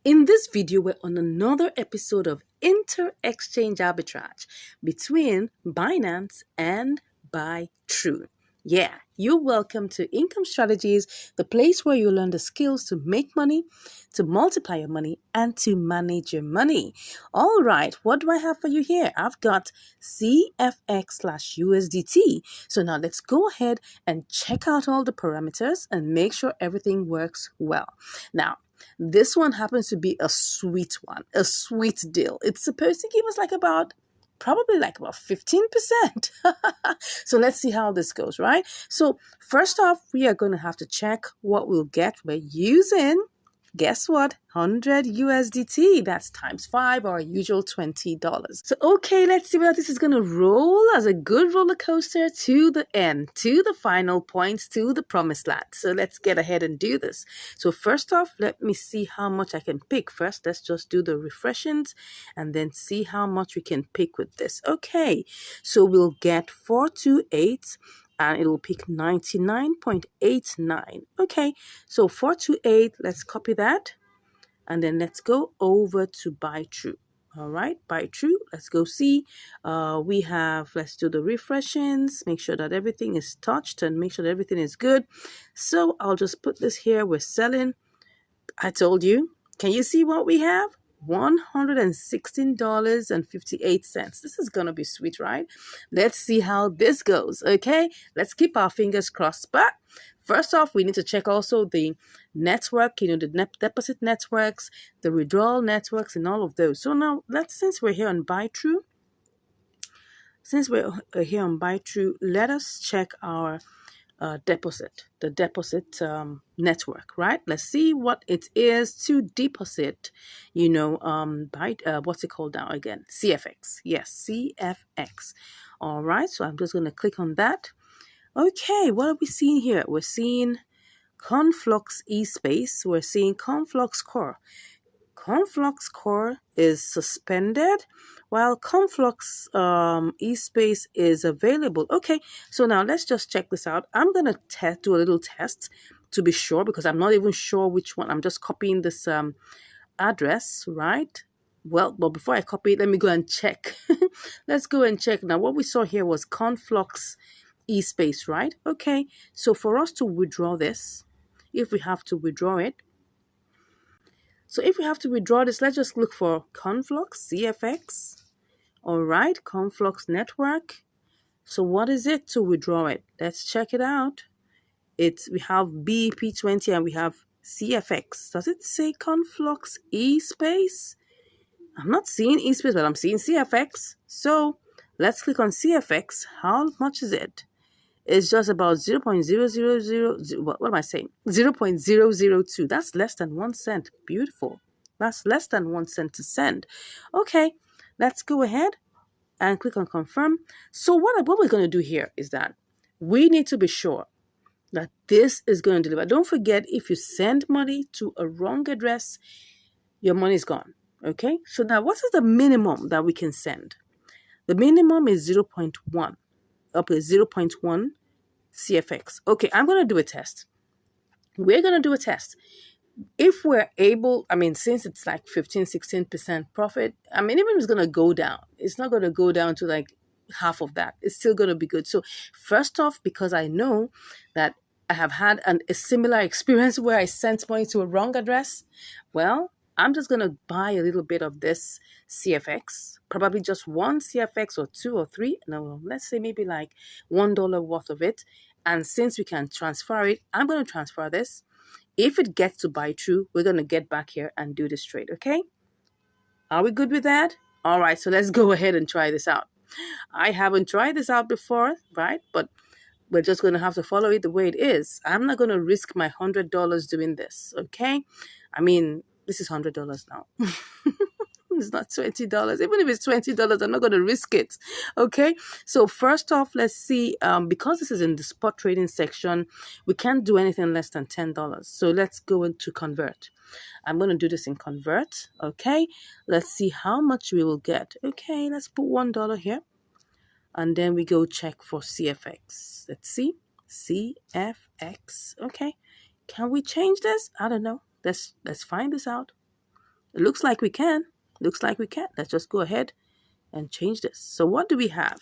In this video, we're on another episode of Inter-Exchange Arbitrage between Binance and BuyTrue. Yeah, you're welcome to Income Strategies, the place where you learn the skills to make money, to multiply your money, and to manage your money. All right, what do I have for you here? I've got CFX/USDT. So now let's go ahead and check out all the parameters and make sure everything works well. Now, this one happens to be a sweet one, a sweet deal. It's supposed to give us probably like about 15%. So let's see how this goes, right? So first off, we are going to have to check what we'll get. We're using, guess what? 100 USDT. That's times 5, our usual $20. So, okay, let's see whether this is going to roll as a good roller coaster to the end, to the final points, to the promised land. So let's get ahead and do this. So first off, let me see how much I can pick. First, let's just do the refreshings and then see how much we can pick with this. Okay, so we'll get 428 and it will pick 99.89. Okay, so 428, let's copy that. And then let's go over to BuyTrue. All right, BuyTrue, let's go see. Let's do the refreshings, make sure that everything is touched and make sure that everything is good. So I'll just put this here. We're selling. I told you. Can you see what we have? $116.58. This is going to be sweet, right? Let's see how this goes, okay? Let's keep our fingers crossed. But first off, we need to check also the network, the deposit networks, the withdrawal networks, and all of those. So now, since we're here on BuyTrue, let us check our the deposit network, right? Let's see what it is to deposit, what's it called now again? CFX. Yes, CFX. All right, so I'm just going to click on that. Okay, what are we seeing here? We're seeing Conflux eSpace. We're seeing Conflux Core. Conflux Core is suspended while Conflux eSpace is available. Okay, so now let's just check this out. I'm going to do a little test to be sure because I'm not even sure which one. I'm just copying this address, right? Well, but before I copy it, let me go and check. Let's go and check. Now, what we saw here was Conflux eSpace, right? Okay, so for us to withdraw this, if we have to withdraw it, let's just look for Conflux, CFX. All right, Conflux network. So what is it to withdraw it? Let's check it out. We have BEP20 and we have CFX. Does it say Conflux eSpace? I'm not seeing eSpace, but I'm seeing CFX. So let's click on CFX. How much is it? It's just about 0.000, what am I saying? 0.002. That's less than 1 cent. Beautiful. That's less than 1 cent to send. Okay, let's go ahead and click on confirm. So what we're going to do here is that we need to be sure that this is going to deliver. Don't forget, if you send money to a wrong address, your money is gone. Okay, so now what is the minimum that we can send? The minimum is 0.1. Up to 0.1 CFX. Okay, I'm going to do a test. We're going to do a test. If we're able, since it's like 15-16% profit, even if it's going to go down, it's not going to go down to like half of that. It's still going to be good. So first off, because I know that I have had a similar experience where I sent money to a wrong address, well, I'm just going to buy a little bit of this CFX, probably just 1 CFX or 2 or 3. No, let's say maybe like $1 worth of it. And since we can transfer it, I'm going to transfer this. If it gets to BuyTrue, we're going to get back here and do this trade, okay? Are we good with that? All right, so let's go ahead and try this out. I haven't tried this out before, right? But we're just going to have to follow it the way it is. I'm not going to risk my $100 doing this, okay? This is $100 now. It's not $20. Even if it's $20, I'm not going to risk it. Okay. So first off, let's see. Because this is in the spot trading section, we can't do anything less than $10. So let's go into convert. I'm going to do this in convert. Okay. Let's see how much we will get. Okay. Let's put $1 here. And then we go check for CFX. Let's see. CFX. Okay. Can we change this? I don't know. Let's find this out. It looks like we can. Looks like we can. Let's just go ahead and change this. So what do we have?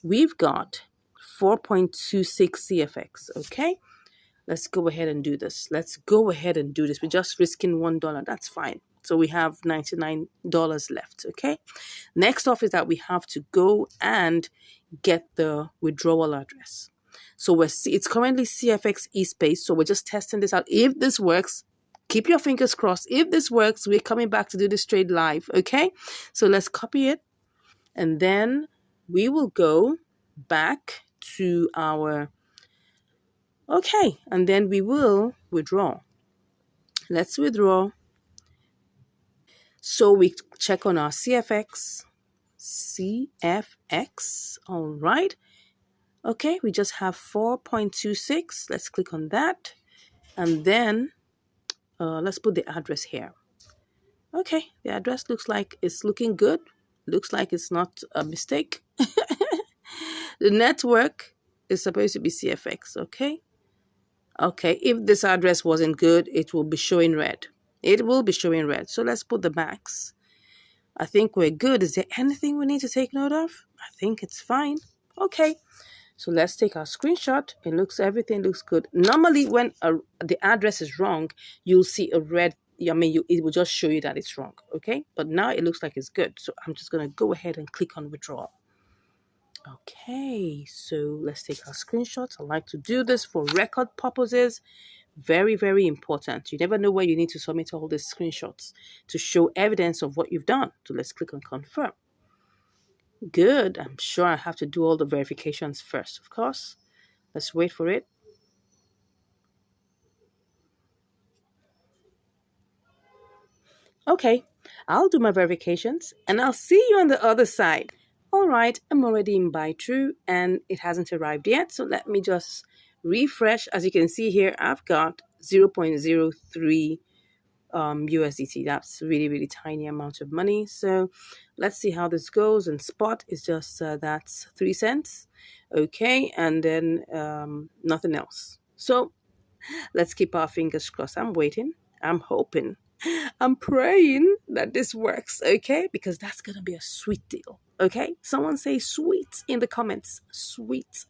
We've got 4.26 CFX. Okay. Let's go ahead and do this. Let's go ahead and do this. We're just risking $1. That's fine. So we have $99 left. Okay. Next off is that we have to go and get the withdrawal address. So it's currently CFX eSpace. So we're just testing this out. If this works, keep your fingers crossed. If this works, we're coming back to do this trade live. Okay. So let's copy it. And then we will go back to our, okay. And then we will withdraw. Let's withdraw. So we check on our CFX. CFX. All right. Okay, we just have 4.26. Let's click on that. And then let's put the address here. Okay, the address looks like it's looking good. Looks like it's not a mistake. The network is supposed to be CFX, okay? Okay, if this address wasn't good, it will be showing red. It will be showing red. So let's put the max. I think we're good. Is there anything we need to take note of? I think it's fine. Okay. So let's take our screenshot. Everything looks good. Normally when the address is wrong, you'll see a red, it will just show you that it's wrong. Okay. But now it looks like it's good. So I'm just going to go ahead and click on withdraw. Okay. So let's take our screenshots. I like to do this for record purposes. Very, very important. You never know where you need to submit all these screenshots to show evidence of what you've done. So let's click on confirm. Good. I'm sure I have to do all the verifications first, of course. Let's wait for it. Okay, I'll do my verifications and I'll see you on the other side. All right, I'm already in buy true and it hasn't arrived yet. So let me just refresh. As you can see here, I've got 0.03 USDT. That's really, really tiny amount of money. So let's see how this goes. And spot is just that's 3 cents. Okay, and then nothing else. So let's keep our fingers crossed. I'm waiting. I'm hoping. I'm praying that this works, okay? Because that's going to be a sweet deal, okay? Someone say sweet in the comments. Sweet.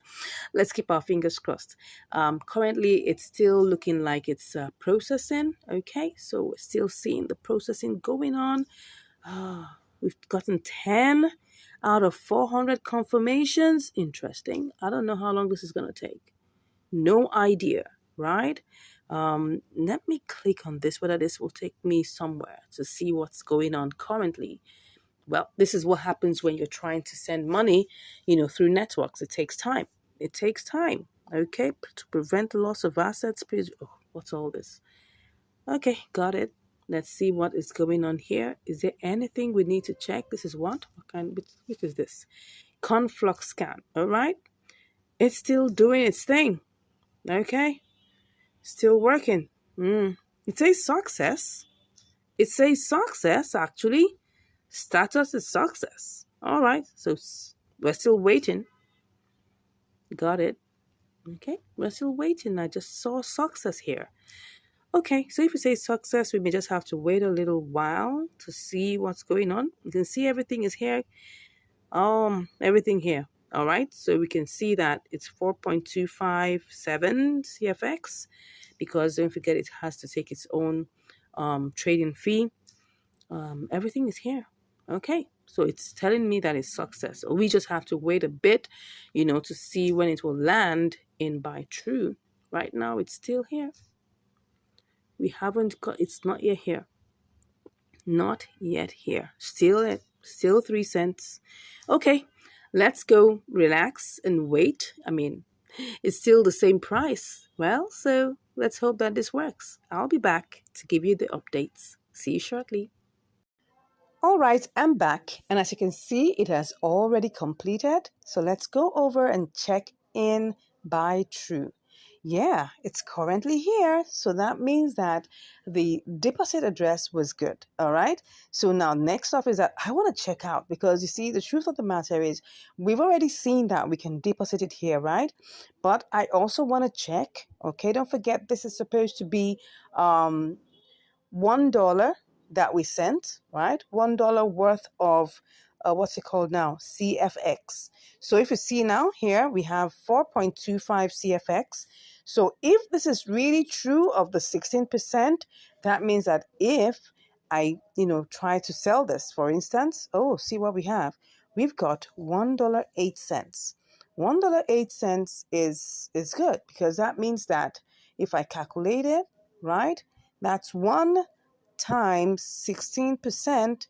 Let's keep our fingers crossed. Currently, it's still looking like it's processing, okay? So we're still seeing the processing going on. We've gotten 10 out of 400 confirmations. Interesting. I don't know how long this is going to take. No idea, right? Let me click on this, whether this will take me somewhere to see what's going on currently. Well, this is what happens when you're trying to send money, through networks. It takes time. It takes time. Okay, to prevent loss of assets, please. Oh, what's all this? Okay, got it. Let's see what is going on here. Is there anything we need to check? This is what? Which is this? Conflux scan. All right. It's still doing its thing. Okay. Still working. It says success. It says success, actually. Status is success. All right. So we're still waiting. Got it. Okay. We're still waiting. I just saw success here. Okay. So if you say success, we may just have to wait a little while to see what's going on. You can see everything is here. Everything here. All right. So we can see that it's 4.257 CFX. Because don't forget it has to take its own trading fee. Everything is here. Okay, so it's telling me that it's success. So we just have to wait a bit, to see when it will land in buy true. Right now, it's still here. We haven't got. It's not yet here. Not yet here. Still 3 cents. Okay, let's go relax and wait. It's still the same price. Well, so let's hope that this works. I'll be back to give you the updates. See you shortly. All right, I'm back, and as you can see, it has already completed. So let's go over and check in by true. Yeah, it's currently here. So that means that the deposit address was good. All right. So now next up is that I want to check out, because you see, the truth of the matter is we've already seen that we can deposit it here, right? But I also want to check. Okay, don't forget this is supposed to be $1 that we sent, right? $1 worth of what's it called now? CFX. So if you see now here, we have 4.25 CFX. So if this is really true of the 16%, that means that if I, try to sell this, for instance, oh, see what we have. We've got $1.08. $1.08 is good, because that means that if I calculate it, right? That's 1 times 16%.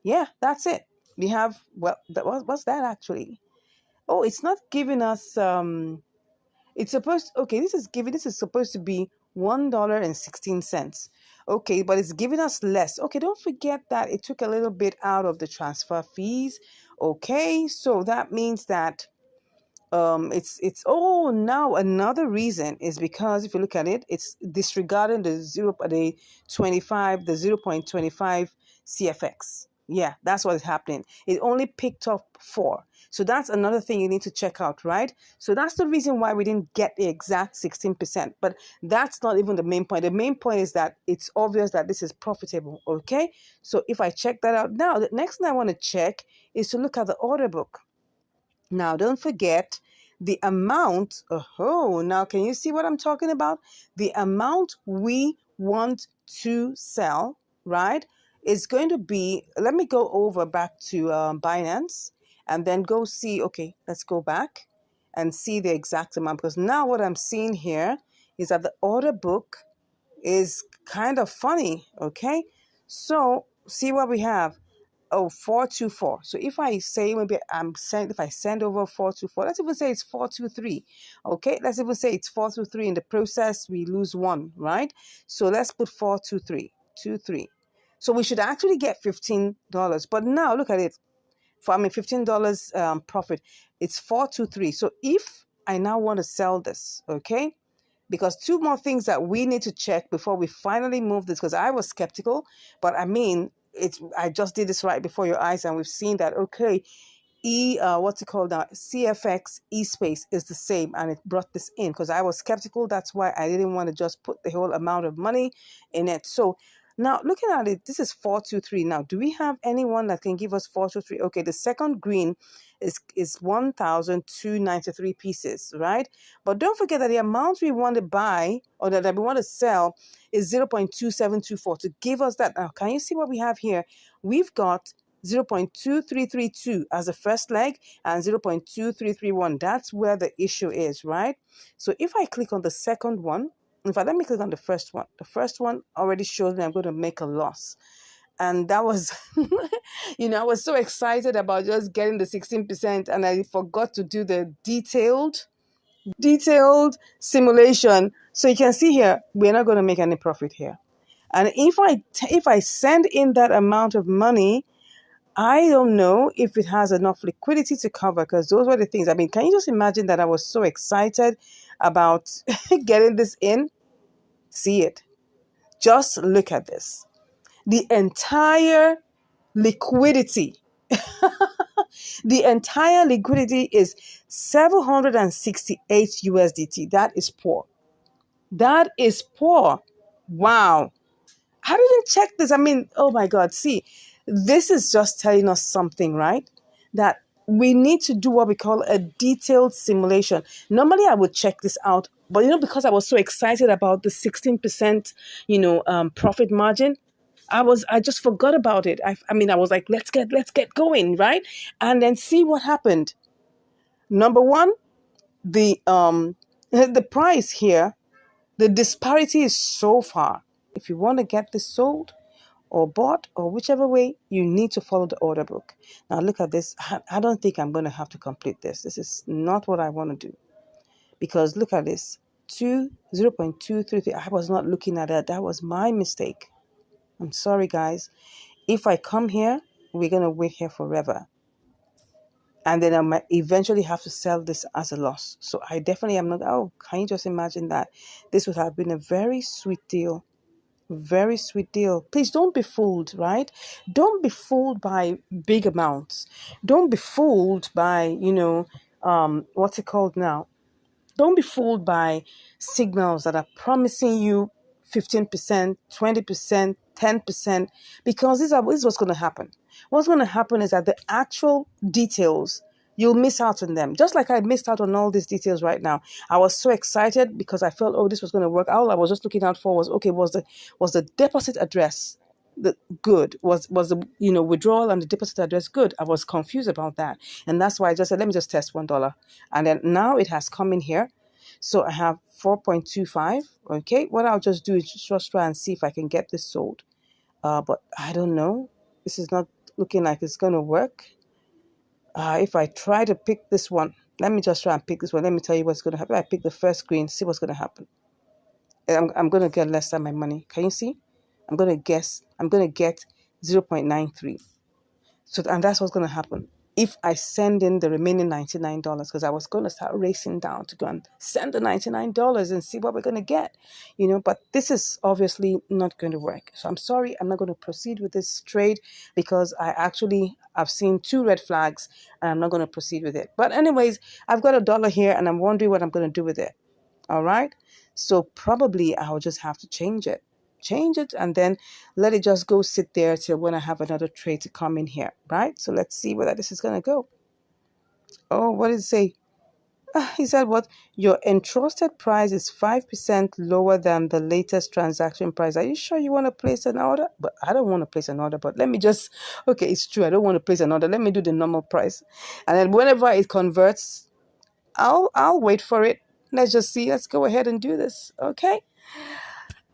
Yeah, that's it. We have, well, what's that actually? Oh, it's not giving us, it's supposed, okay, this is supposed to be $1.16. Okay, but it's giving us less. Okay, don't forget that it took a little bit out of the transfer fees. Okay, so that means that it's oh, now another reason is because if you look at it, it's disregarding the 0.25 CFX. Yeah, that's what is happening. It only picked up 4. So that's another thing you need to check out, right? So that's the reason why we didn't get the exact 16%. But that's not even the main point. The main point is that it's obvious that this is profitable. Okay, so if I check that out now, the next thing I want to check is to look at the order book. Now, don't forget the amount. Oh, now can you see what I'm talking about? The amount we want to sell, right, is going to be, let me go over back to Binance and then go see, okay, let's go back and see the exact amount, because now what I'm seeing here is that the order book is kind of funny, okay? So see what we have. Oh, 424. So if I say maybe if I send over 424, let's even say it's 423. Okay, let's even say it's 423. In the process, we lose 1, right? So let's put 423, 23. So we should actually get $15. But now look at it. $15 profit. It's 423. So if I now want to sell this, okay? Because 2 more things that we need to check before we finally move this, because I was skeptical, but I mean, I just did this right before your eyes, and we've seen that, okay, what's it called now? CFX eSpace is the same, and it brought this in because I was skeptical. That's why I didn't want to just put the whole amount of money in it. So now looking at it, this is 423. Now, do we have anyone that can give us 423? Okay, the second green is 1,293 pieces, right? But don't forget that the amount we want to buy, or that we want to sell, is 0.2724 to give us that. Now, can you see what we have here? We've got 0.2332 as the first leg and 0.2331. That's where the issue is, right? So if I click on the second one, in fact, let me click on the first one. The first one already shows me I'm going to make a loss. And that was, I was so excited about just getting the 16%, and I forgot to do the detailed simulation. So you can see here, we're not going to make any profit here. And if I send in that amount of money, I don't know if it has enough liquidity to cover, because those were the things. I mean, can you just imagine that I was so excited about getting this in? See it. Just look at this. The entire liquidity, is 768 USDT. That is poor. That is poor. Wow. I didn't check this. I mean, oh my God. See, this is just telling us something, right? That we need to do what we call a detailed simulation. Normally, I would check this out, but because I was so excited about the 16%, profit margin, I just forgot about it. I mean, I was like, let's get going, right? And then see what happened. Number one, the the price here, the disparity is so far. If you want to get this sold or bought or whichever way, you need to follow the order book. Now look at this. I don't think I'm going to have to complete this. This is not what I want to do, because look at this. 0.233. I was not looking at that. That was my mistake. I'm sorry, guys. If I come here we're going to wait here forever. And then I might eventually have to sell this as a loss. So I definitely am not. Oh, can you just imagine that? This would have been a very sweet deal. Very sweet deal. Please don't be fooled, right? Don't be fooled by big amounts. Don't be fooled by, what's it called now? Don't be fooled by signals that are promising you 15%, 20%, 10%, because this is what's going to happen. What's going to happen is that the actual details, you'll miss out on them. Just like I missed out on all these details right now. I was so excited because I felt, oh, this was going to work. All I was just looking out for was, okay, was the deposit address the good? Was the withdrawal and the deposit address good? I was confused about that. And that's why I just said, let me just test $1. And then now it has come in here. So I have 4.25. Okay, what I'll just do is just try and see if I can get this sold. But I don't know. This is not looking like it's going to work. If I try to pick this one, let me just try and pick this one. Let me tell you what's going to happen. I pick the first screen, see what's going to happen. I'm going to get less than my money. Can you see? I'm going to get 0.93. So, and that's what's going to happen if I send in the remaining $99, because I was going to start racing down to go and send the $99 and see what we're going to get, but this is obviously not going to work. So I'm sorry, I'm not going to proceed with this trade because I've seen 2 red flags and I'm not going to proceed with it. But anyways, I've got $1 here and I'm wondering what I'm going to do with it. All right. So probably I'll just have to change it, and then let it just go sit there till when I have another trade to come in here, right? So let's see whether this is going to go. Oh, what did it say? He said what? Your entrusted price is 5% lower than the latest transaction price. Are you sure you want to place an order? But I don't want to place an order, but let me just, okay, it's true. I don't want to place an order. Let me do the normal price. And then whenever it converts, I'll wait for it. Let's just see. Let's go ahead and do this. Okay.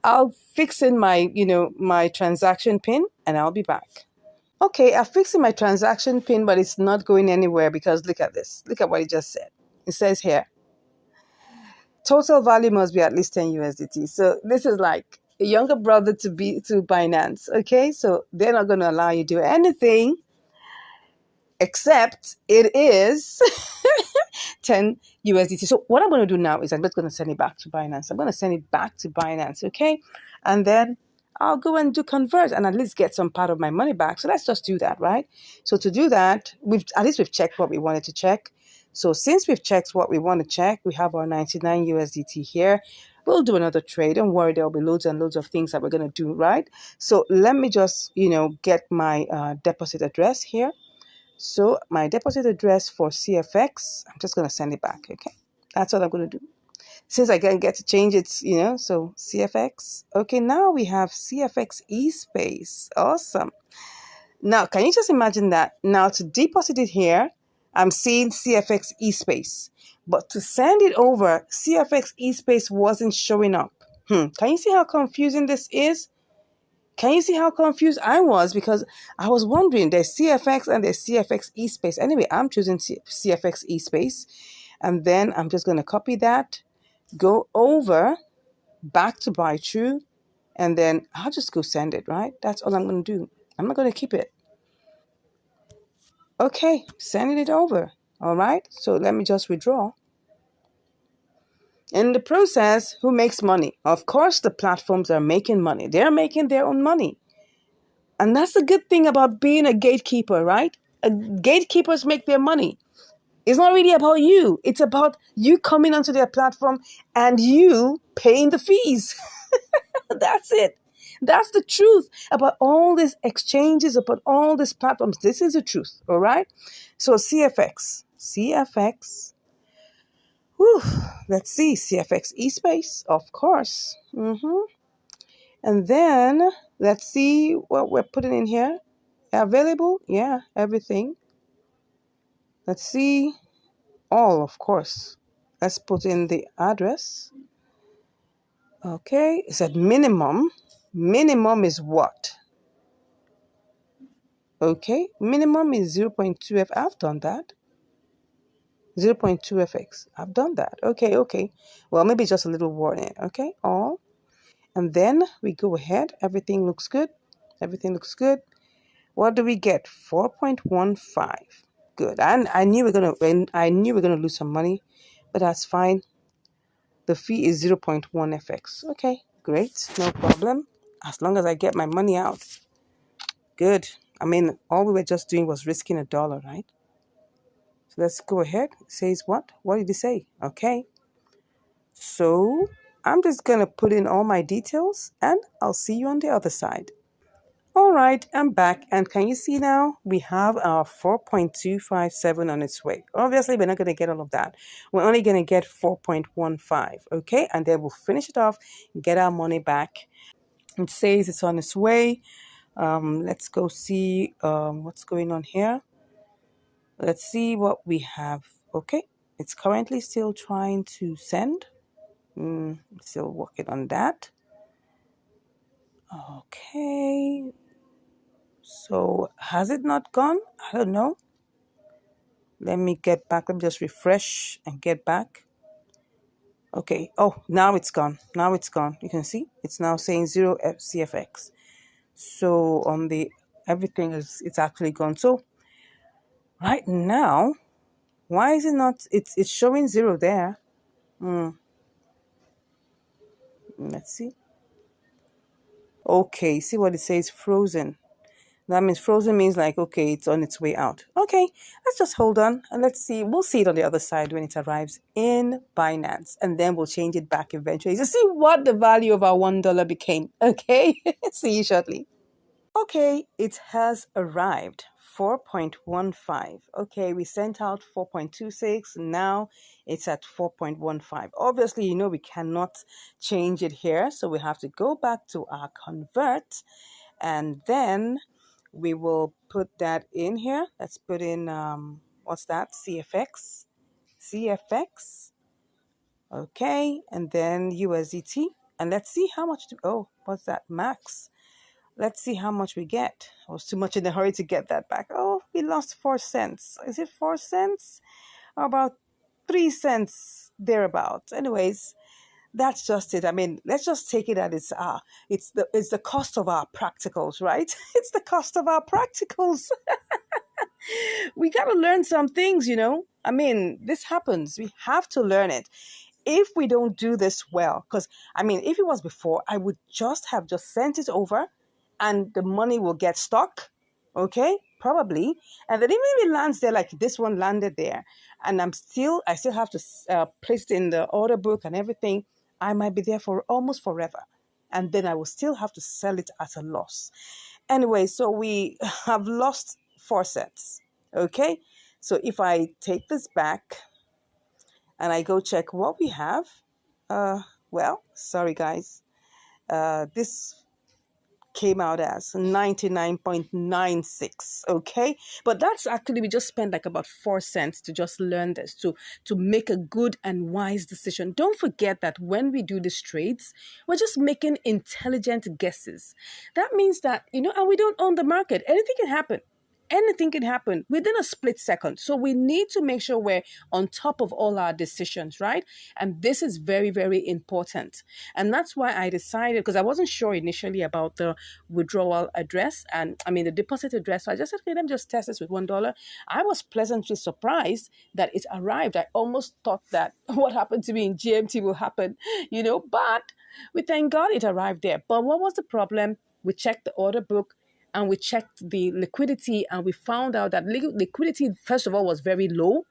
I'll fix in my transaction pin and I'll be back. Okay, I'm fixing my transaction pin, but it's not going anywhere because look at this. Look at what it just said. It says here, total value must be at least 10 USDT. So this is like a younger brother to Binance. Okay, so they're not going to allow you to do anything except it is 10 USDT. So what I'm going to do now is I'm just going to send it back to Binance. I'm going to send it back to Binance, okay? And then I'll go and do convert and at least get some part of my money back. So let's just do that, right? So to do that, we've checked what we wanted to check. So since we've checked what we want to check, we have our 99 USDT here. We'll do another trade. Don't worry, there'll be loads and loads of things that we're going to do, right? So let me just, get my deposit address here. So my deposit address for CFX, I'm just going to send it back, okay? That's what I'm going to do. Since I can't get to change it, so CFX. Okay, now we have CFX eSpace. Awesome. Now, can you just imagine that? Now, to deposit it here, I'm seeing CFX eSpace. But to send it over, CFX eSpace wasn't showing up. Can you see how confusing this is? Can you see how confused I was? Because I was wondering, there's CFX and there's CFX eSpace. Anyway, I'm choosing CFX eSpace. And then I'm just going to copy that, go over, back to buy true, and then I'll just go send it, right? That's all I'm going to do. I'm not going to keep it. Okay, sending it over. All right, so let me just withdraw. In the process, who makes money? Of course, the platforms are making money. They're making their own money. And that's the good thing about being a gatekeeper, right? Gatekeepers make their money. It's not really about you. It's about you coming onto their platform and you paying the fees. That's it. That's the truth about all these exchanges, about all these platforms. This is the truth, all right? So CFX. Whew, let's see. CFX eSpace, of course. And then let's see what we're putting in here. Available? Yeah, everything. Let's see. All, of course. Let's put in the address. Okay, it said minimum. Minimum is what? Okay, minimum is 0.2F. I've done that. 0.2FX. I've done that. Okay. Well, maybe just a little warning. Okay, and then we go ahead. Everything looks good. What do we get? 4.15. Good. And I knew we are gonna lose some money, but that's fine. The fee is 0.1 FX. Okay, great, no problem. As long as I get my money out. Good. I mean, all we were just doing was risking a dollar, right? So let's go ahead. It says what? What did it say? Okay. So I'm just gonna put in all my details and I'll see you on the other side. All right, I'm back. And can you see now? We have our 4.257 on its way. Obviously, we're not going to get all of that. We're only going to get 4.15, okay? And then we'll finish it off, get our money back. It says it's on its way. Let's go see what's going on here. Let's see what we have. Okay, it's currently still trying to send. Still working on that. Okay, so has it not gone? I don't know. Let me get back. Let me just refresh and get back. Okay. Oh, now it's gone. Now it's gone. You can see it's now saying 0 CFX. So on the everything it's actually gone. So right now, why is it not? It's showing 0 there. Let's see. Okay. See what it says? Frozen. That means frozen means like, okay, it's on its way out. Okay, let's just hold on and let's see. We'll see it on the other side when it arrives in Binance. And then we'll change it back eventually to see what the value of our $1 became. Okay, see you shortly. Okay, it has arrived. 4.15. Okay, we sent out 4.26. Now it's at 4.15. Obviously, we cannot change it here. So we have to go back to our convert and then we will put that in here. Let's put in, what's that? CFX. CFX. Okay. And then USDT. And let's see how much, what's that? Max. Let's see how much we get. I was too much in a hurry to get that back. Oh, we lost 4 cents. Is it 4 cents? Or about 3 cents thereabouts. Anyways, that's just it. I mean, let's just take it at it's the cost of our practicals, right? It's the cost of our practicals. We got to learn some things. I mean, this happens. We have to learn it. If we don't do this well, because I mean, if it was before, I would just sent it over and the money will get stuck. Okay, probably. And then even if it lands there, like this one landed there, and I still have to place it in the order book and everything, I might be there for almost forever. And then I will still have to sell it at a loss. Anyway, so we have lost 4 cents. Okay, so if I take this back and I go check what we have, well, sorry guys, this came out as 99.96. Okay, but that's actually, we just spent like about 4 cents to just learn this, to make a good and wise decision. Don't forget that when we do these trades, we're just making intelligent guesses. That means that, and we don't own the market. Anything can happen. Anything can happen within a split second. So we need to make sure we're on top of all our decisions, right? And this is very, very important. And that's why I decided, because I wasn't sure initially about the withdrawal address the deposit address. So I just said, okay, let me just test this with $1. I was pleasantly surprised that it arrived. I almost thought that what happened to me in GMT will happen, but we thank God it arrived there. But what was the problem? We checked the order book and we checked the liquidity and we found out that liquidity, first of all, was very low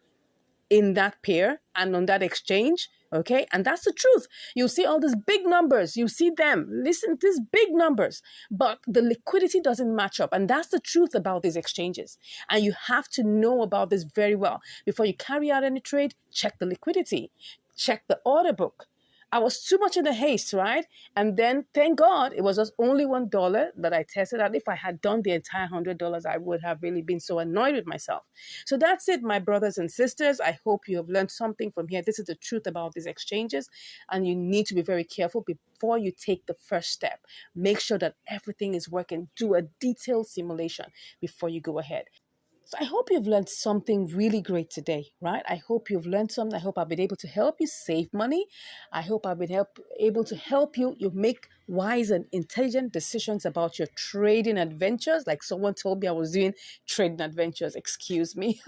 in that pair and on that exchange. Okay. And that's the truth. You see all these big numbers. You see them. Listen to these big numbers. But the liquidity doesn't match up. And that's the truth about these exchanges. And you have to know about this very well. Before you carry out any trade, check the liquidity. Check the order book. I was too much in a haste, right? And then, thank God, it was just only $1 that I tested out. If I had done the entire $100, I would have really been so annoyed with myself. So that's it, my brothers and sisters. I hope you have learned something from here. This is the truth about these exchanges, and you need to be very careful before you take the first step. Make sure that everything is working. Do a detailed simulation before you go ahead. So I hope you've learned something really great today, right? I hope you've learned something. I hope I've been able to help you save money. I hope I've been able to help you make wise and intelligent decisions about your trading adventures. Like someone told me I was doing trading adventures. Excuse me.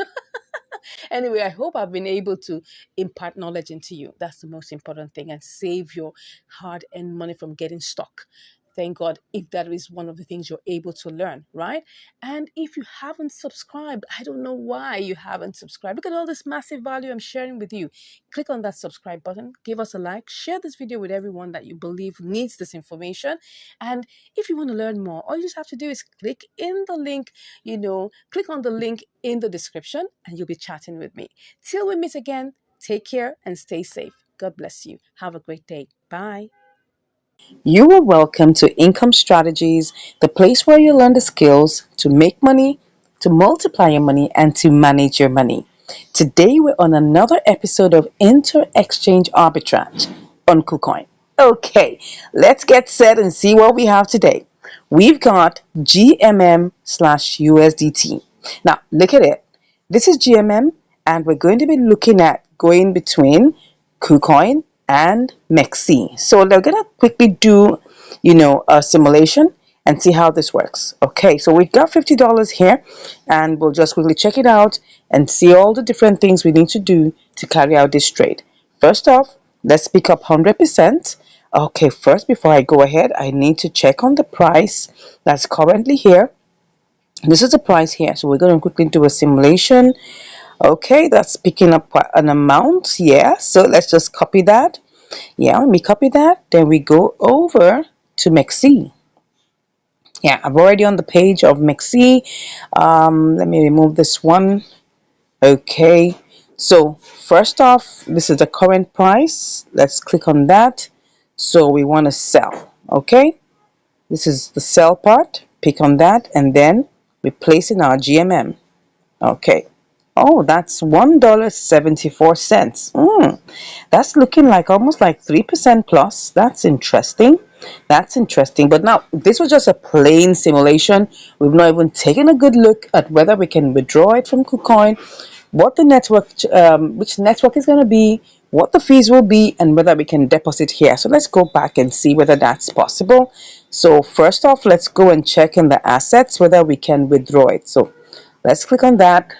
Anyway, I hope I've been able to impart knowledge into you. That's the most important thing, and save your hard earned money from getting stuck. Thank God if that is one of the things you're able to learn, right? And if you haven't subscribed, I don't know why you haven't subscribed. Look at all this massive value I'm sharing with you. Click on that subscribe button, give us a like, share this video with everyone that you believe needs this information. And if you want to learn more, all you just have to do is click in the link, click on the link in the description, and you'll be chatting with me. Till we meet again, take care and stay safe. God bless you. Have a great day. Bye. You are welcome to Income Strategies, the place where you learn the skills to make money, to multiply your money, and to manage your money. Today, we're on another episode of Inter Exchange Arbitrage on KuCoin. Okay, let's get set and see what we have today. We've got GMM slash USDT. Now, look at it. This is GMM, and we're going to be looking at going between KuCoin and MEXC. So they're going to quickly do, a simulation and see how this works. Okay, so we've got $50 here, and we'll just quickly check it out and see all the different things we need to do to carry out this trade. First off, let's pick up 100%. Okay, first, before I go ahead, I need to check on the price that's currently here. This is the price here, so we're going to quickly do a simulation. Okay, that's picking up an amount. Yeah, so let's just copy that. Yeah, let me copy that. Then we go over to MEXC. Yeah, I'm already on the page of MEXC. Let me remove this one. Okay, so first off, this is the current price. Let's click on that. So we want to sell. Okay, this is the sell part. Pick on that, and then we place in our GMM. Okay. Oh, that's $1.74. That's looking like almost like 3% plus. That's interesting. That's interesting. But now, this was just a plain simulation. We've not even taken a good look at whether we can withdraw it from KuCoin, what the network, which network is going to be, what the fees will be, and whether we can deposit here. So let's go back and see whether that's possible. So first off, let's go and check in the assets whether we can withdraw it. So let's click on that,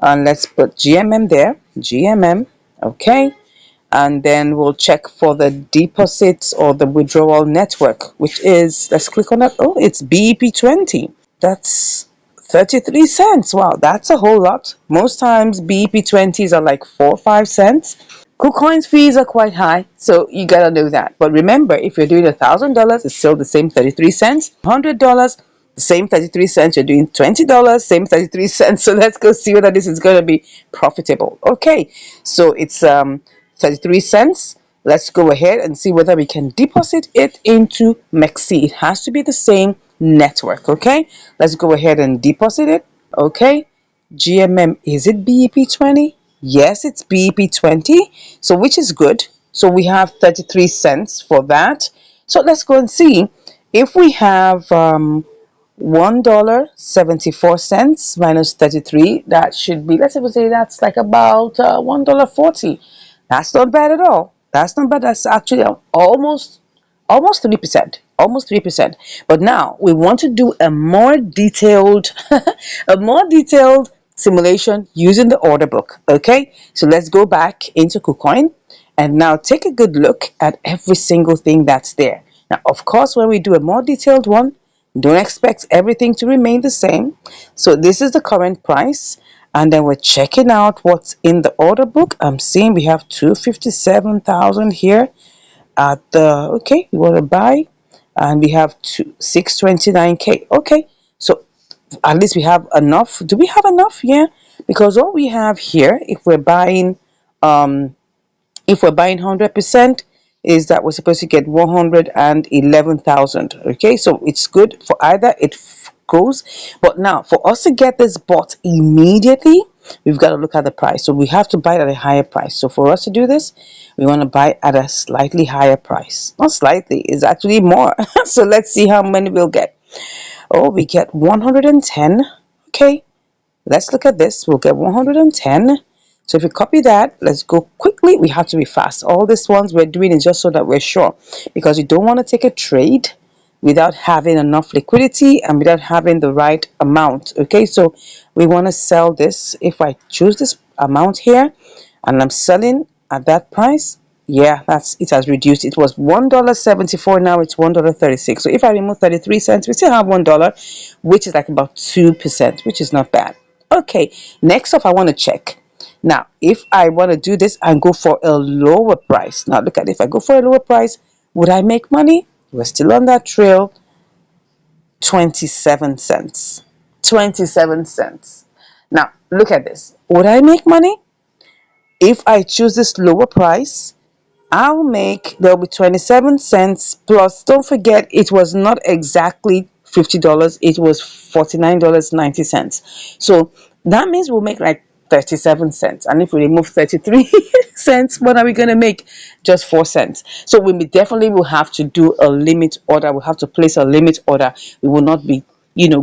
and let's put GMM there, GMM. Okay, and then we'll check for the deposits or the withdrawal network, which is, let's click on that. Oh, it's BEP20. That's 33 cents. Wow, that's a whole lot. Most times BEP20s are like 4 or 5 cents. KuCoin's fees are quite high, so you gotta know that. But remember, if you're doing $1,000, it's still the same 33 cents. $100, the same 33 cents. You're doing $20, same 33 cents. So let's go see whether this is gonna be profitable. Okay, so it's 33 cents. Let's go ahead and see whether we can deposit it into MEXC. It has to be the same network. Okay, let's go ahead and deposit it. Okay, GMM, is it BEP20? Yes, it's BEP20, so which is good. So we have 33 cents for that. So let's go and see if we have $1.74 minus 33. That should be, let's say that's like about $1.40. That's not bad at all. That's not bad. That's actually almost 3%, almost 3%. But now we want to do a more detailed a more detailed simulation using the order book. Okay, so let's go back into KuCoin and now take a good look at every single thing that's there. Now, of course, when we do a more detailed one, don't expect everything to remain the same. So this is the current price, and then we're checking out what's in the order book. I'm seeing we have 257,000 here at the, okay, we want to buy, and we have 629K. Okay, so at least we have enough. Do we have enough? Yeah, because what we have here, um if we're buying 100%, is that we're supposed to get 111,000. Okay, so it's good for either it goes, but now for us to get this bought immediately, we've got to look at the price. So we have to buy at a higher price. So for us to do this, we want to buy at a slightly higher price. Not slightly, it's actually more. So let's see how many we'll get. Oh, we get 110. Okay, Let's look at this. We'll get 110. So if we copy that, let's go quickly. We have to be fast. All these ones we're doing is just so that we're sure, because you don't want to take a trade without having enough liquidity and without having the right amount. Okay, so we want to sell this. If I choose this amount here and I'm selling at that price, yeah, that's it, has reduced. It was $1.74, now it's $1.36. So if I remove 33 cents, we still have $1, which is like about 2%, which is not bad. Okay, next up I want to check. Now, if I want to do this and go for a lower price, now look at it. If I go for a lower price, would I make money? We're still on that trail. 27 cents. 27 cents. Now, look at this. Would I make money? If I choose this lower price, I'll make, there'll be 27 cents plus, don't forget, it was not exactly $50, it was $49.90. So that means we'll make like 37 cents. And if we remove 33 cents, what are we going to make? Just 4 cents. So we definitely will have to do a limit order. We'll have to place a limit order. We will not be,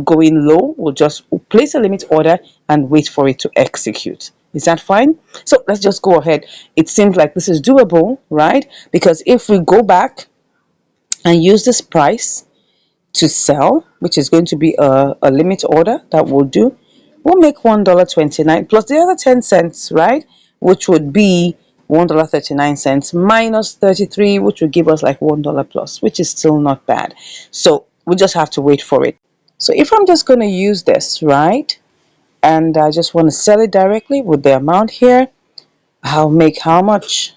going low. We'll just place a limit order and wait for it to execute. Is that fine? So let's just go ahead. It seems like this is doable, right? Because if we go back and use this price to sell, which is going to be a limit order that we'll do, we'll make $1.29 plus the other 10 cents, right? Which would be $1.39 minus 33, which would give us like $1 plus, which is still not bad. So we just have to wait for it. So if I'm just going to use this, right? And I just want to sell it directly with the amount here, I'll make how much?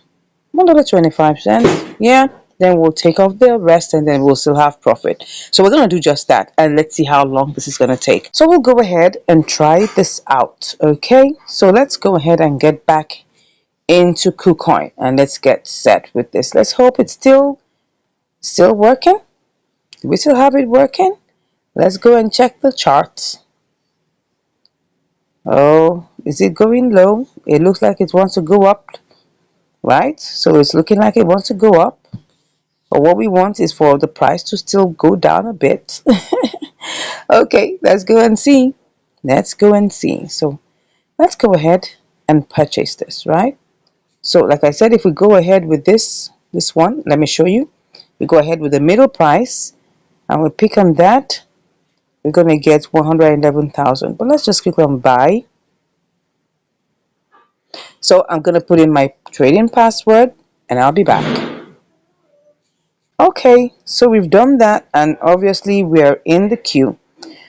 $1.25. Yeah, then we'll take off the rest and then we'll still have profit. So we're going to do just that, and let's see how long this is going to take. So we'll go ahead and try this out. Okay, so let's go ahead and get back into KuCoin and let's get set with this. Let's hope it's still working. Do we still have it working? Let's go and check the charts. Oh, is it going low? It looks like it wants to go up, right? So it's looking like it wants to go up. But what we want is for the price to still go down a bit. Okay, let's go and see. Let's go and see. So let's go ahead and purchase this, right? So like I said, if we go ahead with this one, let me show you. We go ahead with the middle price and we pick on that. We're going to get 111,000. But let's just click on buy. So I'm going to put in my trading password and I'll be back. Okay, so we've done that and obviously we're in the queue.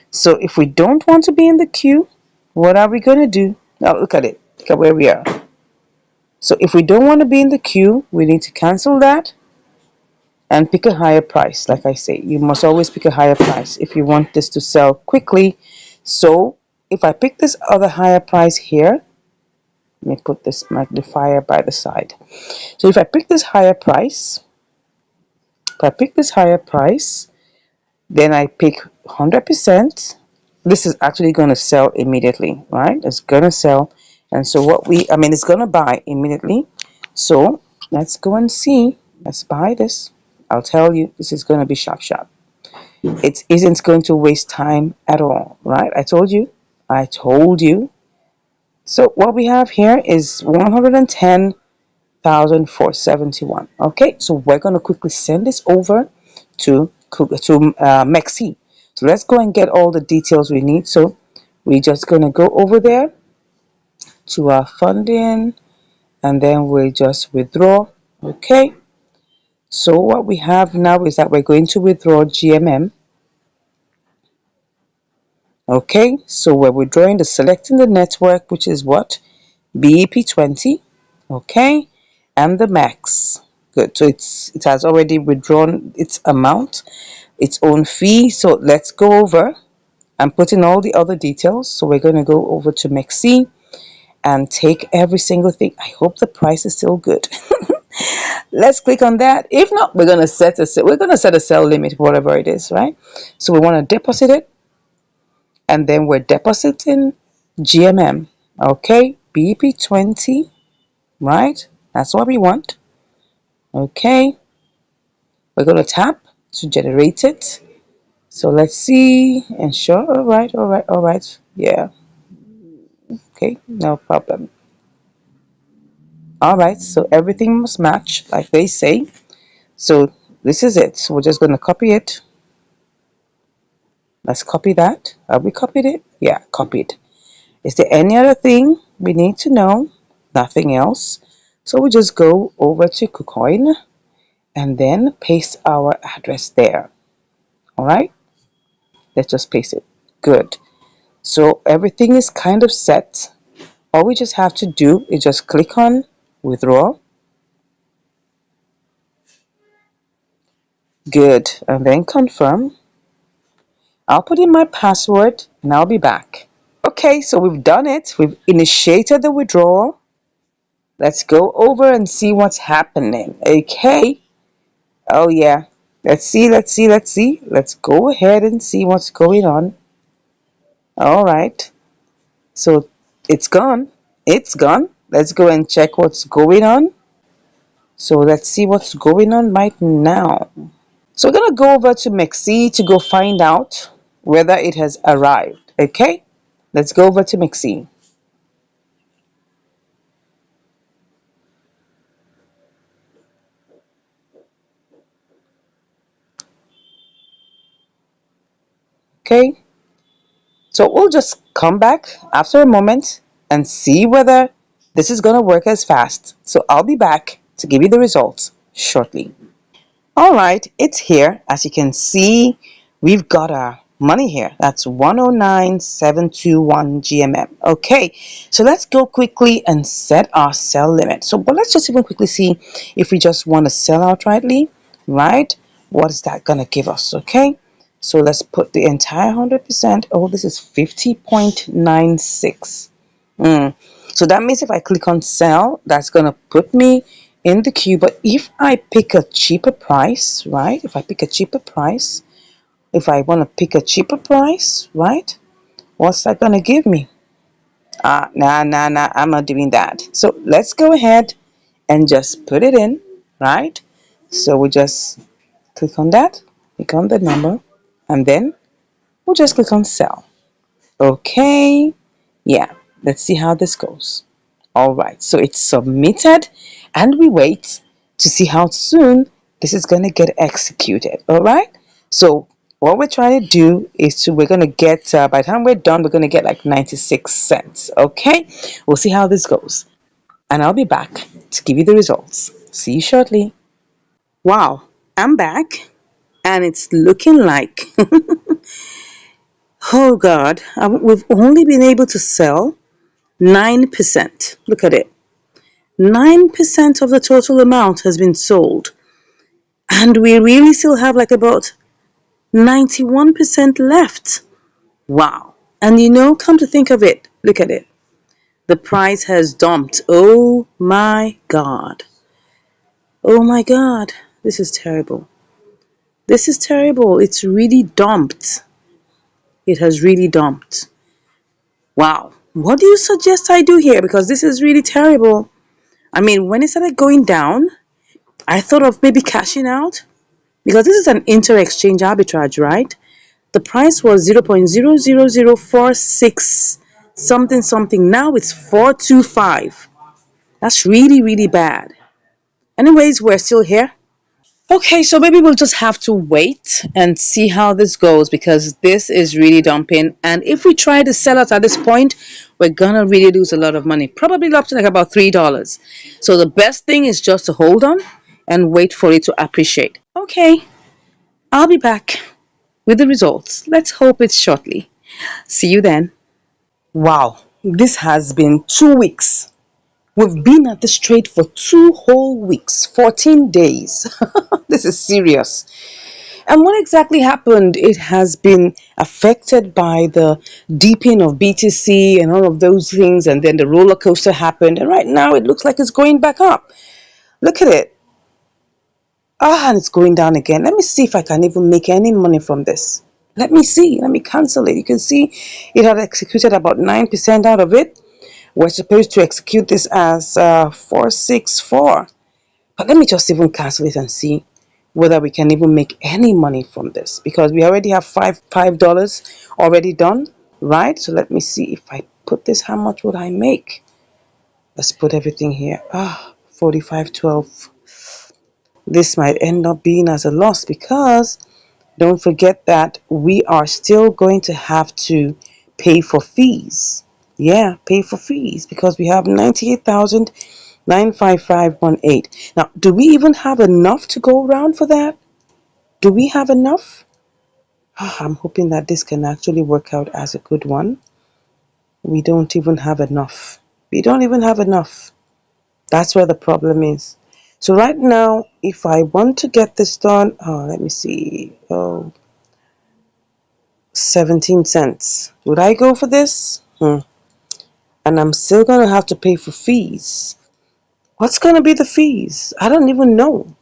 So if we don't want to be in the queue, what are we going to do? Now look at it. Look at where we are. So if we don't want to be in the queue, we need to cancel that and pick a higher price. Like I say, you must always pick a higher price if you want this to sell quickly. So if I pick this other higher price here, let me put this magnifier by the side. So if I pick this higher price, then I pick 100%. This is actually going to sell immediately, right? It's going to sell. And so it's going to buy immediately. So let's go and see. Let's buy this. I'll tell you, this is going to be sharp, sharp. It isn't going to waste time at all, right? I told you. So what we have here is 110,471. Okay, so we're going to quickly send this over to Mexi. So let's go and get all the details we need. So we're just going to go over there to our funding and then we'll just withdraw. Okay, so what we have now is that we're going to withdraw GMM. Okay, so we're withdrawing selecting the network, which is what? BEP20. Okay, and the max. Good, so it has already withdrawn its amount, its own fee. So let's go over and put in all the other details. So we're going to go over to Mexi and take every single thing. I hope the price is still good. Let's click on that. If not, we're going to set a sell limit, whatever it is, right? So we want to deposit it, and then we're depositing GMM. Okay, BP20, right? That's what we want. Okay, we're going to tap to generate it. So let's see, ensure. All right. Yeah, Okay, no problem. All right, so everything must match like they say. So this is it. So we're just going to copy it. Let's copy that. Have we copied it? Yeah, copied. Is there any other thing we need to know? Nothing else. So we just go over to KuCoin and then paste our address there. All right, let's just paste it. Good. So everything is kind of set. All we just have to do is just click on withdraw. Good. And then confirm. I'll put in my password and I'll be back. Okay, so we've done it. We've initiated the withdrawal. Let's go over and see what's happening. Okay. Oh, yeah. Let's see, let's see, let's see. Let's go ahead and see what's going on. All right. So it's gone. It's gone. Let's go and check what's going on. So let's see what's going on right now. So we're going to go over to Mexi to go find out whether it has arrived. Okay? Let's go over to Mexi. Okay? So we'll just come back after a moment and see whether this is going to work as fast. So I'll be back to give you the results shortly. All right, it's here. As you can see, we've got our money here. That's 109,721 GMM. Okay, so let's go quickly and set our sell limit. So, but let's just even quickly see if we just want to sell outrightly, right? What is that going to give us? Okay, so let's put the entire 100%. Oh, this is 50.96. So that means if I click on sell, that's going to put me in the queue. But if I pick a cheaper price, right? If I pick a cheaper price, if I want to pick a cheaper price, right? What's that going to give me? Nah, I'm not doing that. So let's go ahead and just put it in, right? So we just click on that, click on the number, and then we'll just click on sell. Okay. Yeah, let's see how this goes. All right, so it's submitted and we wait to see how soon this is going to get executed. All right, so what we're trying to do is we're going to get, by the time we're done, we're going to get like 96 cents. Okay, we'll see how this goes. And I'll be back to give you the results. See you shortly. Wow, I'm back and it's looking like, oh God, we've only been able to sell 9%. Look at it. 9% of the total amount has been sold. And we really still have like about 91% left. Wow. And come to think of it, look at it. The price has dumped. Oh my God. Oh my God. This is terrible. This is terrible. It's really dumped. It has really dumped. Wow. What do you suggest I do here? Because this is really terrible. I mean, when it started going down, I thought of maybe cashing out. Because this is an inter-exchange arbitrage, right? The price was 0.00046 something something. Now it's 425. That's really, really bad. Anyways, we're still here. Okay, so maybe we'll just have to wait and see how this goes because this is really dumping. And if we try to sell it at this point, we're gonna really lose a lot of money. Probably up to like about $3. So the best thing is just to hold on and wait for it to appreciate. Okay, I'll be back with the results. Let's hope it's shortly. See you then. Wow, this has been 2 weeks. We've been at this trade for 2 whole weeks, 14 days. This is serious. And what exactly happened? It has been affected by the deeping of BTC and all of those things, and then the roller coaster happened, and right now it looks like it's going back up. Look at it. And it's going down again. Let me see if I can even make any money from this. Let me see. Let me cancel it. You can see it had executed about 9% out of it. We're supposed to execute this as 464. But let me just even cancel it and see whether we can even make any money from this because we already have $5 already done, right? So let me see if I put this, how much would I make? Let's put everything here. 45.12. This might end up being as a loss because don't forget that we are still going to have to pay for fees. Yeah, pay for fees because we have 98,955.18. Now, do we even have enough to go around for that? Do we have enough? I'm hoping that this can actually work out as a good one. We don't even have enough. We don't even have enough. That's where the problem is. So right now, if I want to get this done, let me see. 17 cents. Would I go for this? And I'm still going to have to pay for fees. What's going to be the fees? I don't even know.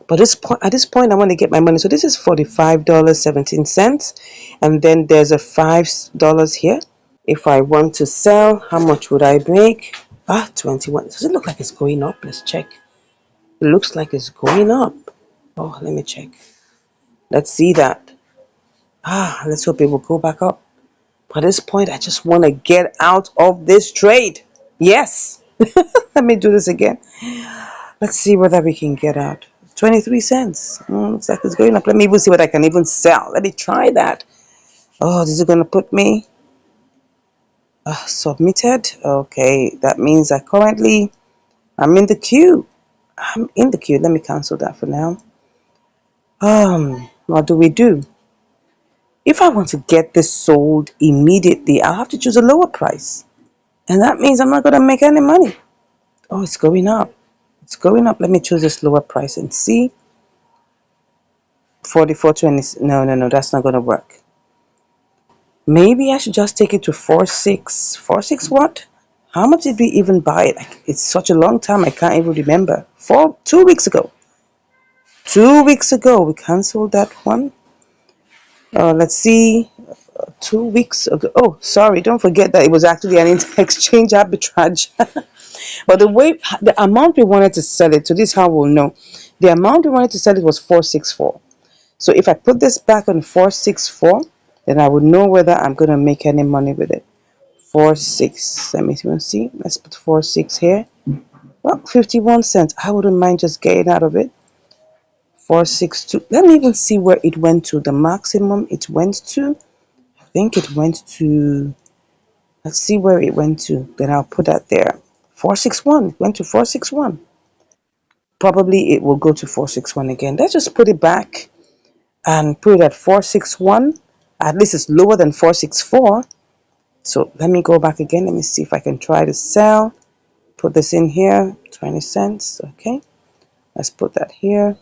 But at this point, I want to get my money. So this is $45.17. And then there's a $5 here. If I want to sell, how much would I make? 21. Does it look like it's going up? Let's check. It looks like it's going up. Oh, let me check. Let's see that. Let's hope it will go back up. But at this point, I just want to get out of this trade. Yes. Let me do this again. Let's see whether we can get out. 23 cents. Looks like it's going up. Let me even see what I can even sell. Let me try that. Oh, this is going to put me submitted. Okay, that means that currently I'm in the queue. I'm in the queue. Let me cancel that for now. What do we do? If I want to get this sold immediately, I'll have to choose a lower price. And that means I'm not going to make any money. Oh, it's going up. It's going up. Let me choose this lower price and see. 44.20. No, no, no, that's not going to work. Maybe I should just take it to 46. 46 what? How much did we even buy it? It's such a long time, I can't even remember. 2 weeks ago. 2 weeks ago, we canceled that one. Let's see. 2 weeks ago. Oh, sorry. Don't forget that it was actually an exchange arbitrage. But the amount we wanted to sell it, so this is how we'll know. The amount we wanted to sell it was 464. So if I put this back on 464, then I would know whether I'm going to make any money with it. 46. Let me even see. Let's put 46 here. Well, 51 cents. I wouldn't mind just getting out of it. 462. Let me even see where it went to. The maximum it went to. I think it went to. Let's see where it went to. Then I'll put that there. 461. It went to 461. Probably it will go to 461 again. Let's just put it back and put it at 461. At least it's lower than 464. So let me go back again. Let me see if I can try to sell. Put this in here. 20 cents. Okay. Let's put that here.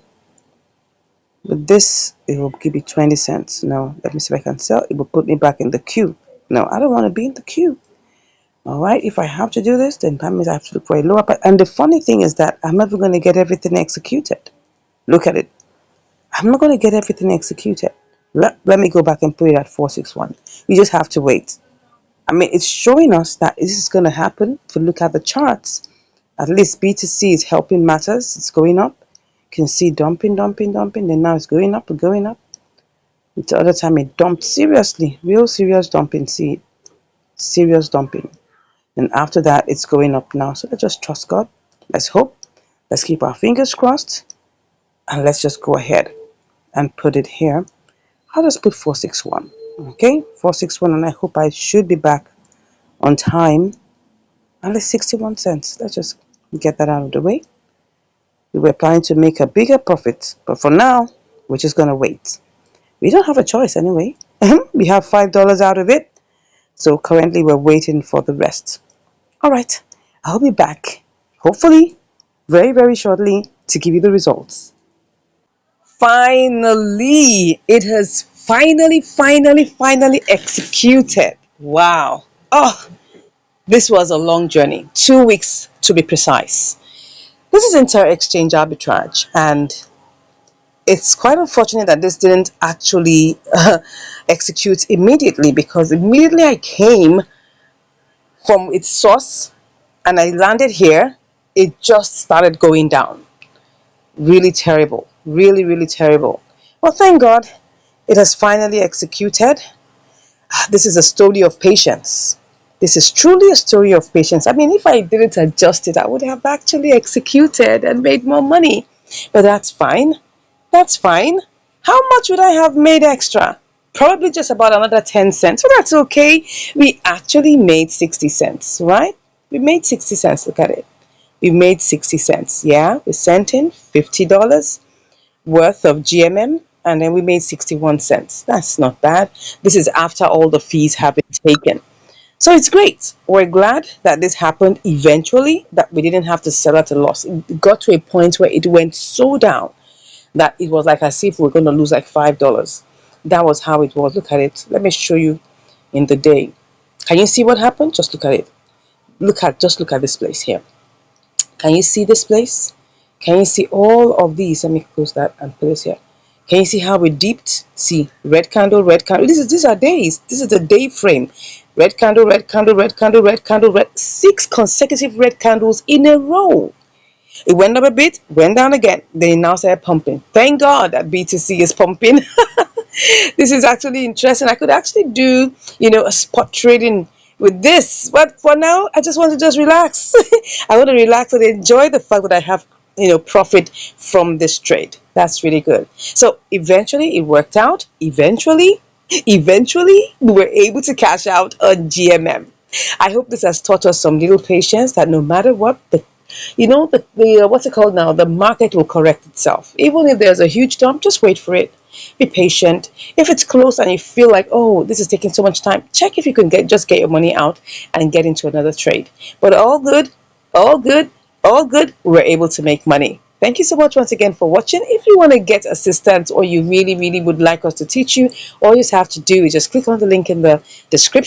With this, it will give me 20 cents. No, let me see if I can sell. It will put me back in the queue. No, I don't want to be in the queue. All right, if I have to do this, then that means I have to look for a lower price. And the funny thing is that I'm never going to get everything executed. Look at it. I'm not going to get everything executed. Let me go back and put it at 461. We just have to wait. I mean, it's showing us that this is going to happen. If you look at the charts, at least BTC is helping matters. It's going up. You can see dumping, dumping, dumping. Then now it's going up, going up. The other time it dumped seriously. Real serious dumping. See, serious dumping. And after that, it's going up now. So let's just trust God. Let's hope. Let's keep our fingers crossed. And let's just go ahead and put it here. I'll just put 461. Okay, 461. And I hope I should be back on time. And it's 61 cents. Let's just get that out of the way. We were planning to make a bigger profit. But for now, we're just going to wait. We don't have a choice anyway. We have $5 out of it. So currently we're waiting for the rest. All right, I'll be back, hopefully, very, very shortly to give you the results. Finally, it has finally executed. Wow. Oh, this was a long journey, 2 weeks to be precise. This is inter-exchange arbitrage, and it's quite unfortunate that this didn't actually execute immediately because immediately I came from its source and I landed here, it just started going down. Really terrible. Really, really terrible. Well, thank God it has finally executed. This is a story of patience. This is truly a story of patience. I mean, if I didn't adjust it, I would have actually executed and made more money. But that's fine. That's fine. How much would I have made extra? Probably just about another 10 cents. So that's okay. We actually made 60 cents, right? We made 60 cents. Look at it. We made 60 cents. Yeah, we sent in $50 worth of GMM and then we made 61 cents. That's not bad. This is after all the fees have been taken. So it's great. We're glad that this happened eventually, that we didn't have to sell at a loss. It got to a point where it went so down that it was like as if we are going to lose like $5. That was how it was. Look at it. Let me show you in the day. Can you see what happened? Just look at it. Just look at this place here. Can you see this place? Can you see all of these? Let me close that and put this here. Can you see how we dipped? See, red candle, red candle. These are days. This is the day frame. Red candle, red candle, red candle, red candle, red. 6 consecutive red candles in a row. It went up a bit, went down again. Then it now started pumping. Thank God that BTC is pumping. This is actually interesting. I could actually do, a spot trading with this. But for now, I just want to just relax. I want to relax and enjoy the fact that I have, profit from this trade. That's really good. So eventually it worked out. Eventually, we were able to cash out on GMM. I hope this has taught us some little patience that no matter what, the what's it called now? The market will correct itself. Even if there's a huge dump, just wait for it. Be patient. If it's close and you feel like, oh, this is taking so much time, check if you can get your money out and get into another trade. But all good, all good, all good. We're able to make money. Thank you so much once again for watching. If you want to get assistance or you really, really would like us to teach you, all you have to do is just click on the link in the description